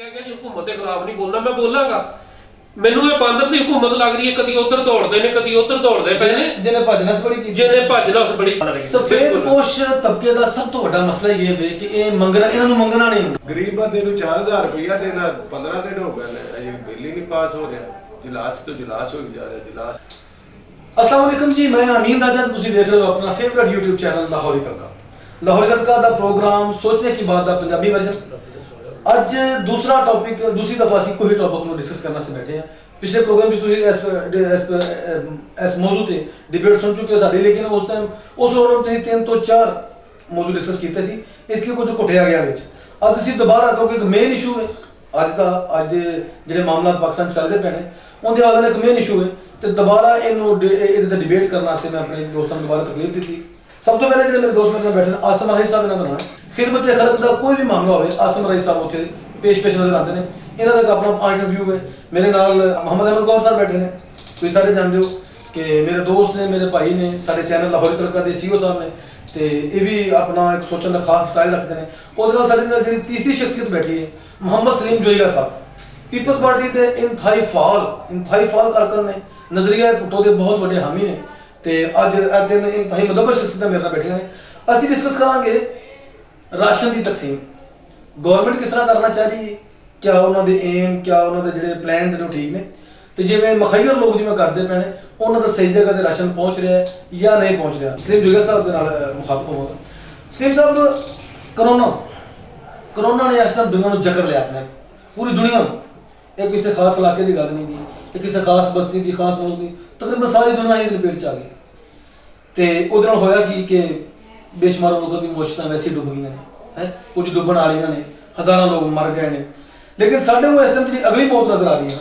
ਕਹਿ ਗਿਆ ਜੀ ਹਕੂਮਤ ਦੇ ਖਿਲਾਫ ਨਹੀਂ ਬੋਲਣਾ, ਮੈਂ ਬੋਲਾਂਗਾ। ਮੈਨੂੰ ਇਹ ਬਾਂਦਰ ਦੀ ਹਕੂਮਤ ਲੱਗ ਰਹੀ ਹੈ, ਕਦੀ ਉਧਰ ਦੌੜਦੇ ਨੇ ਕਦੀ ਉਧਰ ਦੌੜਦੇ ਪਏ ਨੇ, ਜਿਹਨੇ ਭੱਜਣਸ ਬੜੀ ਕੀਤੀ, ਜਿਹਨੇ ਭੱਜਣਸ ਬੜੀ। ਸਫੇਦਪੋਸ਼ ਤਬਕੇ ਦਾ ਸਭ ਤੋਂ ਵੱਡਾ ਮਸਲਾ ਇਹ ਹੈ ਕਿ ਇਹ ਮੰਗਣਾ, ਇਹਨਾਂ ਨੂੰ ਮੰਗਣਾ ਨਹੀਂ। ਗਰੀਬ ਬੰਦੇ ਨੂੰ 4000 ਰੁਪਇਆ ਦੇਣਾ 15 ਦਿਨ ਹੋ ਗਏ ਨੇ, ਅਜੇ ਬਿੱਲ ਹੀ ਨਹੀਂ ਪਾਸ ਹੋ ਰਿਹਾ। ਜਲਾਸ ਤੋਂ ਜਲਾਸ ਹੋ ਜਾ ਰਿਹਾ ਜਲਾਸ। अस्सलाम वालेकुम जी, मैं अमीन राजा, ਤੁਸੀਂ ਦੇਖ ਰਹੇ ਹੋ ਆਪਣਾ ਫੇਵਰਿਟ YouTube ਚੈਨਲ ਲਾਹੌਰੀ ਤੜਕਾ। ਲਾਹੌਰੀ ਤੜਕਾ ਦਾ ਪ੍ਰੋਗਰਾਮ ਸੋਚਣੇ ਕੀ ਬਾਤ ਦਾ ਪੰਜਾਬੀ ਵਰਜਨ। ਅੱਜ ਦੂਸਰਾ ਟੌਪਿਕ, ਦੂਸਰੀ ਦਫਾ ਅਸੀਂ ਕੋਈ ਟੌਪਿਕ ਨੂੰ ਡਿਸਕਸ ਕਰਨਾ ਸੇ ਬੈਠੇ ਹਾਂ। ਪਿਛਲੇ ਪ੍ਰੋਗਰਾਮ ਵਿੱਚ ਤੁਸੀਂ ਇਸ ਮੌਜੂ ਤੇ ਡਿਬੇਟ ਸੁਣ ਚੁੱਕੇ ਹੋ ਸਾਡੀ, ਲੇਕਿਨ ਉਸ ਟਾਈਮ ਉਸ ਪ੍ਰੋਗਰਾਮ ਤੇ 3 ਤੋਂ 4 ਮੌਜੂ ਡਿਸਕਸ ਕੀਤੇ ਸੀ, ਇਸ ਲਈ ਕੁਝ ਘਟਿਆ ਗਿਆ ਵਿੱਚ। ਅੱਜ ਅਸੀਂ ਦੁਬਾਰਾ, ਕਿਉਂਕਿ ਇੱਕ ਮੇਨ ਇਸ਼ੂ ਹੈ ਅੱਜ ਦੇ ਜਿਹੜੇ ਮਾਮਲਾ ਪਾਕਿਸਤਾਨ ਚੱਲਦੇ ਪਏ ਨੇ ਉਹਦੇ ਹਵਾਲੇ ਨਾਲ ਇੱਕ ਮੇਨ ਇਸ਼ੂ ਹੈ, ਤੇ ਦੁਬਾਰਾ ਇਹਨੂੰ ਇਹਦੇ ਤੇ ਡਿਬੇਟ ਕਰਨ ਵਾਸਤੇ ਮੈਂ ਆਪਣੇ ਦੋਸਤਾਂ ਨੂੰ ਦੁਬਾਰਾ ਤਕਲੀਫ ਦਿੱਤੀ। ਸਭ ਤੋਂ ਪਹਿਲੇ ਜਿਹੜੇ ਮੇਰੇ ਦੋਸਤ ਮੇਰੇ ਨਾਲ ਬੈਠੇ ਨੇ, ਆਸਮ ਰਾਈ ਸਾਹਿਬ ਇਹਨਾਂ ਦਾ ਨਾਮ। ਖਿਦਮਤ ਖਲਕ ਦਾ ਕੋਈ ਵੀ ਮਾਮਲਾ ਹੋਵੇ, ਆਸਮ ਰਾਈ ਸਾਹਿਬ ਉੱਥੇ ਪੇਸ਼ ਨਜ਼ਰ ਆਉਂਦੇ ਨੇ। ਇਹਨਾਂ ਦਾ ਆਪਣਾ ਪੁਆਇੰਟ ਆਫ ਵਿਊ ਹੈ। ਮੇਰੇ ਨਾਲ ਮੁਹੰਮਦ ਅਹਿਮਦ ਗੌਰ ਸਾਹਿਬ ਬੈਠੇ ਨੇ, ਤੁਸੀਂ ਸਾਰੇ ਜਾਣਦੇ ਹੋ ਕਿ ਮੇਰੇ ਦੋਸਤ ਨੇ, ਮੇਰੇ ਭਾਈ ਨੇ, ਸਾਡੇ ਚੈਨਲ ਲਾਹੌਰੀ ਤੜਕਾ ਦੇ CEO ਸਾਹਿਬ ਨੇ, ਤੇ ਇਹ ਵੀ ਆਪਣਾ ਇੱਕ ਸੋਚਣ ਦਾ ਖਾਸ ਸਟਾਈਲ ਰੱਖਦੇ ਨੇ। ਉਹਦੇ ਨਾਲ ਸਾਡੇ ਨਾਲ ਜਿਹੜੀ ਤੀਸਰੀ ਸ਼ਖਸੀਅਤ ਬੈਠੀ ਹੈ, ਮੁਹੰਮਦ ਸਲੀਮ ਜੋਈਗਾ ਸਾਹਿਬ, ਪੀਪਲਸ ਪਾਰਟੀ ਦੇ ਇੰਤਹਾਈ ਫਾਲ ਕਾਰਕੁਨ ਨੇ, ਨਜ਼ਰੀਆ ਭੁੱਟੋ ਦੇ ਬਹੁਤ ਵੱਡੇ ਹਾਮੀ ਨੇ, ਤੇ ਅੱਜ ਇਹ ਦਿਨ ਇੰਤਹਾਈ ਮੁਦੱਬਰ ਸ਼ਖਸੀਅਤਾਂ ਮੇਰੇ ਨਾਲ ਬੈਠੀਆਂ ਨੇ। ਅਸੀਂ ਡਿਸਕਸ ਕਰਾਂਗੇ ਰਾਸ਼ਨ ਦੀ ਤਕਸੀਮ, ਗਵਰਨਮੈਂਟ ਕਿਸ ਤਰ੍ਹਾਂ ਕਰਨਾ ਚਾਹ ਰਹੀ ਹੈ, ਕਿਆ ਉਹਨਾਂ ਦੇ ਏਮ, ਕਿਆ ਉਹਨਾਂ ਦੇ ਜਿਹੜੇ ਪਲਾਨਸ ਨੇ ਉਹ ਠੀਕ ਨੇ, ਤੇ ਜਿਵੇਂ ਮਖਈਰ ਲੋਕ ਜਿਵੇਂ ਕਰਦੇ ਪਏ ਨੇ ਉਹਨਾਂ ਦਾ ਸਹੀ ਜਗ੍ਹਾ ਤੇ ਰਾਸ਼ਨ ਪਹੁੰਚ ਰਿਹਾ ਹੈ ਜਾਂ ਨਹੀਂ ਪਹੁੰਚ ਰਿਹਾ। ਸਲੀਮ ਜੋਈਗਾ ਸਾਹਿਬ ਦੇ ਨਾਲ ਮੁਖਾਤਬ ਹੋਵਾਂਗਾ। ਸਲੀਮ ਸਾਹਿਬ, ਕਰੋਨਾ ਨੇ ਇਸ ਟਾਈਮ ਦੁਨੀਆ ਨੂੰ ਜਕੜ ਲਿਆ, ਆਪਣੇ ਪੂਰੀ ਦੁਨੀਆ ਨੂੰ। ਇਹ ਕਿਸੇ ਖਾਸ ਇਲਾਕੇ ਦੀ ਗੱਲ ਨਹੀਂ ਦੀ, ਇਹ ਕਿਸੇ ਖਾਸ ਬਸਤੀ ਦੀ, ਖਾਸ ਮੁਲਕ ਦੀ, ਤਕਰੀਬਨ ਸਾਰੀ ਦੁਨੀਆ ਇਹਦੇ ਲਪੇਟ ਚ ਆ ਗਈ। ਤੇ ਉਹਦੇ ਨਾਲ ਹੋਇਆ ਕਿ ਬੇਸ਼ੁਮਾਰ ਲੋਕਾਂ ਦੀ ਮੁਸ਼ਤਾਂ ਵੈਸੇ ਡੁੱਬ ਗਈਆਂ ਨੇ, ਕੁਝ ਡੁੱਬਣ ਵਾਲੀਆਂ ਨੇ, ਹਜ਼ਾਰਾਂ ਲੋਕ ਮਰ ਗਏ ਨੇ। ਲੇਕਿਨ ਸਾਡੇ ਨੂੰ ਇਸ ਟਾਈਮ ਜਿਹੜੀ ਅਗਲੀ ਮੌਤ ਨਜ਼ਰ ਆ ਰਹੀ ਹੈ,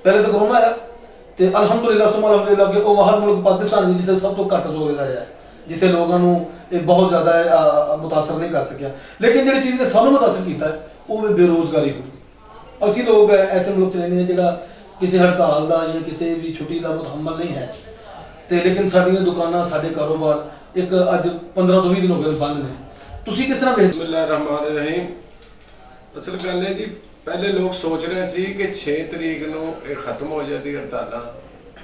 ਪਹਿਲੇ ਤਾਂ ਕਰੋਨਾ ਆਇਆ, ਤੇ ਅਲਹਮਦੁਲਿਲਾ ਸੁਮਾ ਅਲਹਮਦੁਲਿਲਾ ਕਿ ਉਹ ਵਾਹਦ ਮੁਲਕ ਪਾਕਿਸਤਾਨ ਜਿੱਥੇ ਸਭ ਤੋਂ ਘੱਟ ਜ਼ੋਰ ਇਹਦਾ ਰਿਹਾ, ਜਿੱਥੇ ਲੋਕਾਂ ਨੂੰ ਇਹ ਬਹੁਤ ਜ਼ਿਆਦਾ ਮੁਤਾਸਰ ਨਹੀਂ ਕਰ ਸਕਿਆ। ਲੇਕਿਨ ਜਿਹੜੀ ਚੀਜ਼ ਨੇ ਸਾਨੂੰ ਮੁਤਾਸਰ ਕੀਤਾ ਹੈ ਉਹ ਵੀ ਬੇਰੋਜ਼ਗਾਰੀ ਹੋਈ। ਅਸੀਂ ਲੋਕ ਐਸੇ ਮੁਲਕ ਚ ਰਹਿੰਦੇ ਹਾਂ ਜਿਹੜਾ ਕਿਸੇ ਹੜਤਾਲ ਦਾ ਜਾਂ ਕਿਸੇ ਵੀ ਛੁੱਟੀ ਦਾ ਮੁਤਹਮਲ ਨਹੀਂ ਹੈ, ਤੇ ਲੇਕਿਨ ਸਾਡੀਆਂ ਦੁਕਾਨਾਂ, ਸਾਡੇ ਕਾਰੋਬਾਰ ਇੱਕ ਅੱਜ 15 ਤੋਂ 20 ਦਿਨ ਹੋ ਗਏ ਬੰਦ ਨੇ। ਤੁਸੀਂ ਕਿਸ ਤਰ੍ਹਾਂ ਵੇਖਦੇ? ਬਿਸਮਿਲ੍ਲਾਹਿਰ ਰਹਿਮਾਨਿਰ ਰਹੀਮ। ਅਸਲ ਗੱਲ ਹੈ ਜੀ, ਪਹਿਲੇ ਲੋਕ ਸੋਚ ਰਹੇ ਸੀ ਕਿ 6 ਤਰੀਕ ਨੂੰ ਇਹ ਖਤਮ ਹੋ ਜਾਂਦੀ ਹੜਤਾਲਾਂ,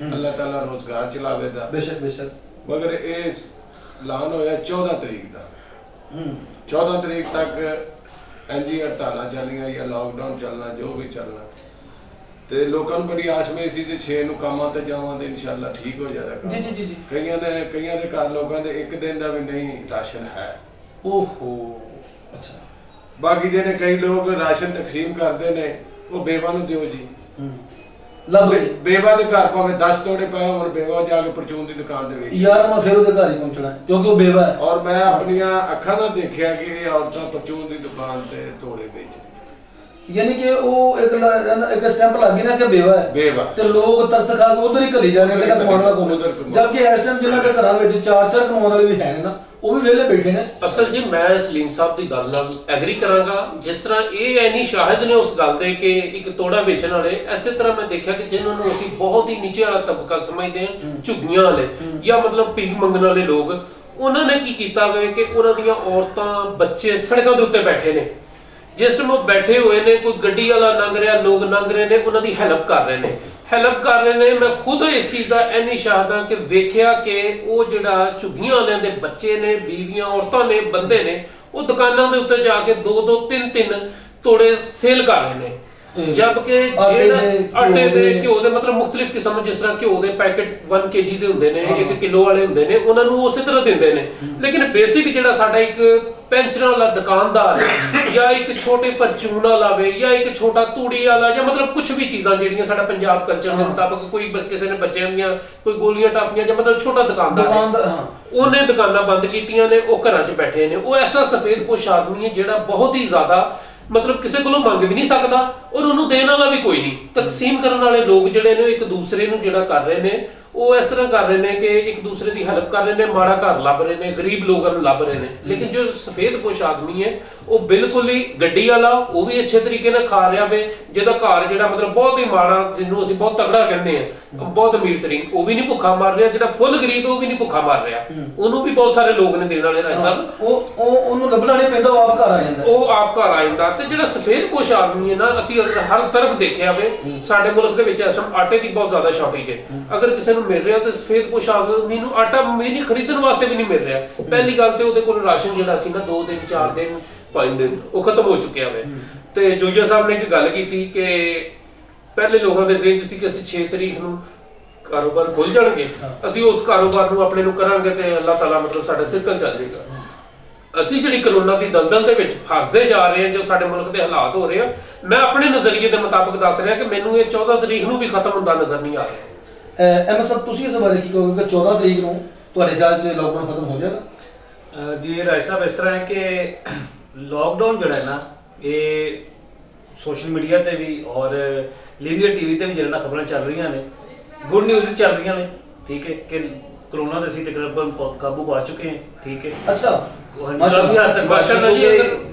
ਅੱਲਾਹ ਤਾਲਾ ਰੋਜ਼ਗਾਰ ਚਲਾਵੇਗਾ। ਬੇਸ਼ੱਕ ਬੇਸ਼ੱਕ, ਮਗਰ ਇਹ ਐਲਾਨ ਹੋਇਆ 14 ਤਰੀਕ ਦਾ। 14 ਤਰੀਕ ਤੱਕ ਇੰਜੀ ਹੜਤਾਲਾਂ ਚੱਲੀਆਂ ਜਾਂ ਲਾਕਡਾਊਨ ਚੱਲਣਾ, ਜੋ ਵੀ ਚੱਲਣਾ, ਤੇ ਲੋਕਾਂ ਨੂੰ ਬੜੀ ਆਸ ਵਿੱਚ ਸੀ ਕਿ 6 ਨੂੰ ਕੰਮਾਂ ਤੇ ਜਾਵਾਂਗੇ, ਇਨਸ਼ਾਅੱਲਾ ਠੀਕ ਹੋ ਜਾਏਗਾ। ਜੀ ਜੀ ਜੀ। ਕਈਆਂ ਦੇ ਘਰ ਲੋਕਾਂ ਦੇ ਇੱਕ ਦਿਨ ਦਾ ਵੀ ਨਹੀਂ ਰਾਸ਼ਨ ਹੈ। ਓਹੋ, ਅੱਛਾ। ਬਾਕੀ ਜਿਹੜੇ ਕਈ ਲੋਕ ਰਾਸ਼ਨ ਤਕਸੀਮ ਕਰਦੇ ਨੇ ਉਹ ਬੇਵਾ ਨੂੰ ਦਿਓ ਜੀ। ਬੇਵਾ ਦੇ ਘਰ ਭਾਵੇਂ 10 ਤੋੜੇ ਪਏ ਹੋਣ, ਬੇਵਾ ਜਾ ਕੇ ਪਰਚੂਨ ਦੀ ਦੁਕਾਨ ਦੇ ਵਿੱਚ ਯਾਰ ਮੈਂ ਫਿਰ ਉਹਦੇ ਘਰ ਹੀ ਪਹੁੰਚਣਾ ਕਿਉਂਕਿ ਉਹ ਬੇਵਾ ਹੈ। ਔਰ ਮੈਂ ਆਪਣੀਆਂ ਅੱਖਾਂ ਨਾਲ ਦੇਖਿਆ ਕਿ ਇਹ ਔਰਤਾਂ ਪਰਚੂਨ ਦੀ ਦੁਕਾਨ ਤੇ ਤੋੜੇ ਵੇਚਦੀਆਂ, ਯਾਨੀ ਕਿ ਉਹ ਇੱਕ ਸਟੈਂਪ ਲੱਗ ਗਈ ਨਾ ਕਿ ਬੇਵਾ ਹੈ, ਬੇਵਾ, ਤੇ ਲੋਕ ਤਰਸ ਖਾ ਕੇ ਉਧਰ ਹੀ ਘਲੀ ਜਾ ਰਹੇ ਨੇ, ਕਮਾਉਣ ਵਾਲਾ ਕੋਲ। ਜਦਕਿ ਇਸ ਟਾਈਮ ਜਿਨ੍ਹਾਂ ਦੇ ਘਰਾਂ ਵਿੱਚ 4-4 ਕਮਾਉਣ ਵਾਲੇ ਵੀ ਹੈ ਨਾ, ਉਹ ਵੀ ਵਿਹਲੇ ਬੈਠੇ ਨੇ। ਅਸਲ ਜੀ ਮੈਂ ਸਲੀਮ ਸਾਹਿਬ ਦੀ ਗੱਲ ਨਾਲ ਐਗਰੀ ਕਰਾਂਗਾ। ਜਿਸ ਤਰ੍ਹਾਂ ਇਹ ਐਨੀ ਸ਼ਾਹਿਦ ਨੇ ਉਸ ਗੱਲ ਦੇ ਕਿ ਇੱਕ ਤੋੜਾ ਵੇਚਣ ਵਾਲੇ, ਐਸੇ ਤਰ੍ਹਾਂ ਮੈਂ ਦੇਖਿਆ ਕਿ ਜਿਨ੍ਹਾਂ ਨੂੰ ਅਸੀਂ ਬਹੁਤ ਹੀ ਨੀਚੇ ਵਾਲਾ ਤਬਕਾ ਸਮਝਦੇ ਹਾਂ, ਝੁੱਗੀਆਂ ਵਾਲੇ ਜਾਂ ਮਤਲਬ ਭੀਖ ਮੰਗਣ ਵਾਲੇ ਲੋਕ, ਉਹਨਾਂ ਨੇ ਕੀ ਕੀਤਾ ਵੇ ਕਿ ਉਹਨਾਂ ਦੀਆਂ ਔਰਤਾਂ, ਬੱਚੇ ਸੜਕਾਂ ਦੇ ਉੱਤੇ ਬੈਠੇ ਨੇ। ਜਿਸ ਟਾਈਮ ਉਹ ਬੈਠੇ ਹੋਏ ਨੇ, ਕੋਈ ਗੱਡੀ ਵਾਲਾ ਲੰਘ ਰਿਹਾ, ਲੋਕ ਲੰਘ ਰਹੇ ਨੇ, ਉਹਨਾਂ ਦੀ ਹੈਲਪ ਕਰ ਰਹੇ ਨੇ। ਮੈਂ ਖੁਦ ਇਸ ਚੀਜ਼ ਦਾ ਐਨੀ ਸ਼ਾਹਦ ਹਾਂ ਕਿ ਵੇਖਿਆ ਕਿ ਉਹ ਜਿਹੜਾ ਝੁੱਗੀਆਂ ਵਾਲਿਆਂ ਦੇ ਬੱਚੇ ਨੇ, ਬੀਵੀਆਂ, ਔਰਤਾਂ ਨੇ, ਬੰਦੇ ਨੇ, ਉਹ ਦੁਕਾਨਾਂ ਦੇ ਉੱਤੇ ਜਾ ਕੇ 2-2, 3-3 ਤੋੜੇ ਸੇਲ ਕਰ ਰਹੇ ਨੇ। ਜਦਕਿ ਜਿਹੜਾ ਆਟੇ ਦੇ, ਘਿਓ ਦੇ, ਮਤਲਬ ਮੁxtਲਿਫ ਕਿਸਮ, ਜਿਸ ਤਰ੍ਹਾਂ ਘਿਓ ਦੇ ਪੈਕੇਟ 1 kg ਦੇ ਹੁੰਦੇ ਨੇ, 1 ਕਿਲੋ ਵਾਲੇ ਹੁੰਦੇ ਨੇ, ਉਹਨਾਂ ਨੂੰ ਉਸੇ ਤਰ੍ਹਾਂ ਦਿੰਦੇ ਨੇ। ਲੇਕਿਨ ਬੇਸਿਕ ਜਿਹੜਾ ਸਾਡਾ ਇੱਕ ਪੈਂਚਰਾਂ ਵਾਲਾ ਦੁਕਾਨਦਾਰ ਜਾਂ ਇੱਕ ਛੋਟੇ ਪਰਚੂਨ ਵਾਲਾ ਵੇ ਜਾਂ ਇੱਕ ਛੋਟਾ ਤੂੜੀ ਵਾਲਾ ਜਾਂ ਮਤਲਬ ਕੁਝ ਵੀ ਚੀਜ਼ਾਂ ਜਿਹੜੀਆਂ ਸਾਡਾ ਪੰਜਾਬ ਕਲਚਰ ਦੇ ਮੁਤਾਬਕ, ਕੋਈ ਬਸ ਕਿਸੇ ਨੇ ਬੱਚਿਆਂ ਦੀਆਂ ਕੋਈ ਗੋਲੀਆਂ ਟਾਫੀਆਂ ਜਾਂ ਮਤਲਬ ਛੋਟਾ ਦੁਕਾਨਦਾਰ, ਉਹਨੇ ਦੁਕਾਨਾਂ ਬੰਦ ਕੀਤੀਆਂ ਨੇ, ਉਹ ਘਰਾਂ 'ਚ ਬੈਠੇ ਨੇ। ਉਹ ਐਸਾ ਸਫੇਦਪੋਸ਼ ਆਦਮੀ ਹੈ ਜਿਹੜਾ ਬਹੁਤ ਹੀ ਜ਼ਿਆਦਾ ਮਤਲਬ ਕਿਸੇ ਕੋਲੋਂ ਮੰਗ ਵੀ ਨਹੀਂ ਸਕਦਾ ਔਰ ਉਹਨੂੰ ਦੇਣ ਵਾਲਾ ਵੀ ਕੋਈ ਨਹੀਂ। ਤਕਸੀਮ ਕਰਨ ਵਾਲੇ ਲੋਕ ਜਿਹੜੇ ਨੇ ਇੱਕ ਦੂਸਰੇ ਨੂੰ ਜਿਹੜਾ ਕਰ ਰਹੇ ਨੇ, ਉਹ ਇਸ ਤਰ੍ਹਾਂ ਕਰ ਰਹੇ ਨੇ ਕਿ ਇੱਕ ਦੂਸਰੇ ਦੀ ਹੈਲਪ ਕਰ ਰਹੇ ਨੇ, ਮਾੜਾ ਘਰ ਲੱਭ ਰਹੇ ਨੇ, ਗਰੀਬ ਲੋਕਾਂ ਨੂੰ ਲੱਭ ਰਹੇ ਨੇ। ਲੇਕਿਨ ਜੋ ਸਫੇਦਪੋਸ਼ ਆਦਮੀ ਹੈ ਉਹ ਬਿਲਕੁਲ ਹੀ ਗੱਡੀ ਵਾਲਾ, ਉਹ ਵੀ ਅੱਛੇ ਤਰੀਕੇ ਨਾਲ ਖਾ ਰਿਹਾ ਵੇ, ਜਿਹਦਾ ਘਰ ਜਿਹੜਾ ਮਤਲਬ ਬਹੁਤ ਹੀ ਮਾੜਾ, ਜਿਹਨੂੰ ਅਸੀਂ ਬਹੁਤ ਤਗੜਾ ਕਹਿੰਦੇ ਆ, ਬਹੁਤ ਅਮੀਰ ਤਰੀਨ, ਉਹ ਵੀ ਨਹੀਂ ਭੁੱਖਾ ਮਰ ਰਿਹਾ। ਜਿਹੜਾ ਫੁੱਲ ਗਰੀਬ ਉਹ ਵੀ ਨਹੀਂ ਭੁੱਖਾ ਮਰ ਰਿਹਾ, ਉਹਨੂੰ ਵੀ ਬਹੁਤ ਸਾਰੇ ਲੋਕ ਨੇ ਦੇਣ ਵਾਲੇ ਰਾਜ ਸਾਹਿਬ। ਉਹਨੂੰ ਲੱਭਣਾ ਨਹੀਂ ਪੈਂਦਾ, ਉਹ ਆਪ ਘਰ ਆ ਜਾਂਦਾ, ਉਹ ਆਪ ਘਰ ਆ ਜਾਂਦਾ। ਤੇ ਜਿਹੜਾ ਸਫੇਦਪੋਸ਼ ਆਦਮੀ ਹੈ ਨਾ, ਅਸੀਂ ਹਰ ਤਰਫ ਦੇਖਿਆ ਵੇ, ਸਾਡੇ ਮੁਲਕ ਦੇ ਵਿੱਚ ਇਸ ਟਾਈਮ ਆਟੇ ਦੀ ਬਹੁਤ ਜ਼ਿਆਦਾ ਸ਼ਾਰਟੇਜ ਹੈ। ਅਗਰ ਕਿਸੇ ਨੂੰ ਮਿਲ ਰਿਹਾ ਤੇ ਸਫੇਦਪੋਸ਼ ਆਦਮੀ ਨੂੰ ਆਟਾ ਨਹੀਂ ਖਰੀਦਣ ਵਾਸਤੇ ਵੀ ਨਹੀਂ ਮਿਲ ਰਿਹਾ। ਪਹਿਲੀ ਗੱਲ ਤੇ ਉਹਦੇ ਕੋਲ ਰਾਸ਼ਨ ਜਿਹੜਾ ਸੀ ਨਾ 2 ਦਿਨ 4 ਦਿਨ 5 ਦਿਨ ਉਹ ਖਤਮ ਹੋ ਚੁੱਕਿਆ ਵੇ। ਤੇ ਜੋਈਆ ਸਾਹਿਬ ਨੇ ਇੱਕ ਗੱਲ ਕੀਤੀ ਕਿ ਪਹਿਲੇ ਲੋਕਾਂ ਦੇ ਜ਼ਿਹਨ 'ਚ ਸੀ ਕਿ ਅਸੀਂ 6 ਤਰੀਕ ਨੂੰ ਕਾਰੋਬਾਰ ਖੁੱਲ ਜਾਣਗੇ, ਅਸੀਂ ਉਸ ਕਾਰੋਬਾਰ ਨੂੰ ਆਪਣੇ ਨੂੰ ਕਰਾਂਗੇ ਤੇ ਅੱਲਾਹ ਤਾਲਾ ਮਤਲਬ ਸਾਡਾ ਸਿਰਕਲ ਚੱਲ ਜਾਏਗਾ। ਅਸੀਂ ਜਿਹੜੀ ਕਰੋਨਾ ਦੀ ਦਲਦਲ ਦੇ ਵਿੱਚ ਫਸਦੇ ਜਾ ਰਹੇ ਹਾਂ, ਜੋ ਸਾਡੇ ਮੁਲਕ ਦੇ ਹਾਲਾਤ ਹੋ ਰਹੇ ਆ, ਮੈਂ ਆਪਣੇ ਨਜ਼ਰੀਏ ਦੇ ਮੁਤਾਬਕ ਦੱਸ ਰਿਹਾ ਕਿ ਮੈਨੂੰ ਇਹ 14 ਤਰੀਕ ਨੂੰ ਵੀ ਖਤਮ ਹੁੰਦਾ ਨਜ਼ਰ ਨਹੀਂ ਆ ਰਿਹਾ। ਐਮ ਸਾਹਿਬ ਤੁਸੀਂ ਇਸ ਬਾਰੇ ਕੀ ਕਹੋਗੇ ਕਿ 14 ਤਰੀਕ ਨੂੰ ਤੁਹਾਡੇ ਖਿਆਲ 'ਚ ਲਾਕਡਾਊਨ ਖਤਮ ਹੋ ਜਾਏਗਾ? ਜੀ ਰਾਜ ਸਾਹਿਬ, ਇਸ ਤਰ੍ਹਾਂ ਹੈ ਕਿ ਲਾਕਡਾਊਨ ਜਿਹੜਾ ਹੈ ਨਾ, ਇਹ ਸੋਸ਼ਲ ਮੀਡੀਆ ਤੇ ਵੀ ਔਰ ਲੀਨੀਅਰ ਟੀਵੀ ਤੇ ਵੀ ਜਿਹੜਾ ਖਬਰਾਂ ਚੱਲ ਰਹੀਆਂ ਨੇ, ਗੁੱਡ ਨਿਊਜ਼ ਚੱਲ ਰਹੀਆਂ ਨੇ, ਠੀਕ ਹੈ, ਕਿ ਕਰੋਨਾ ਦੇ ਅਸੀਂ ਤਕਰੀਬਨ ਕਾਬੂ ਪਾ ਚੁੱਕੇ ਹਾਂ, ਠੀਕ ਹੈ। ਅੱਛਾ, ਕਾਫੀ ਹੱਦ ਤੱਕ ਮਾਸ਼ਾਅੱਲਾ ਜੀ।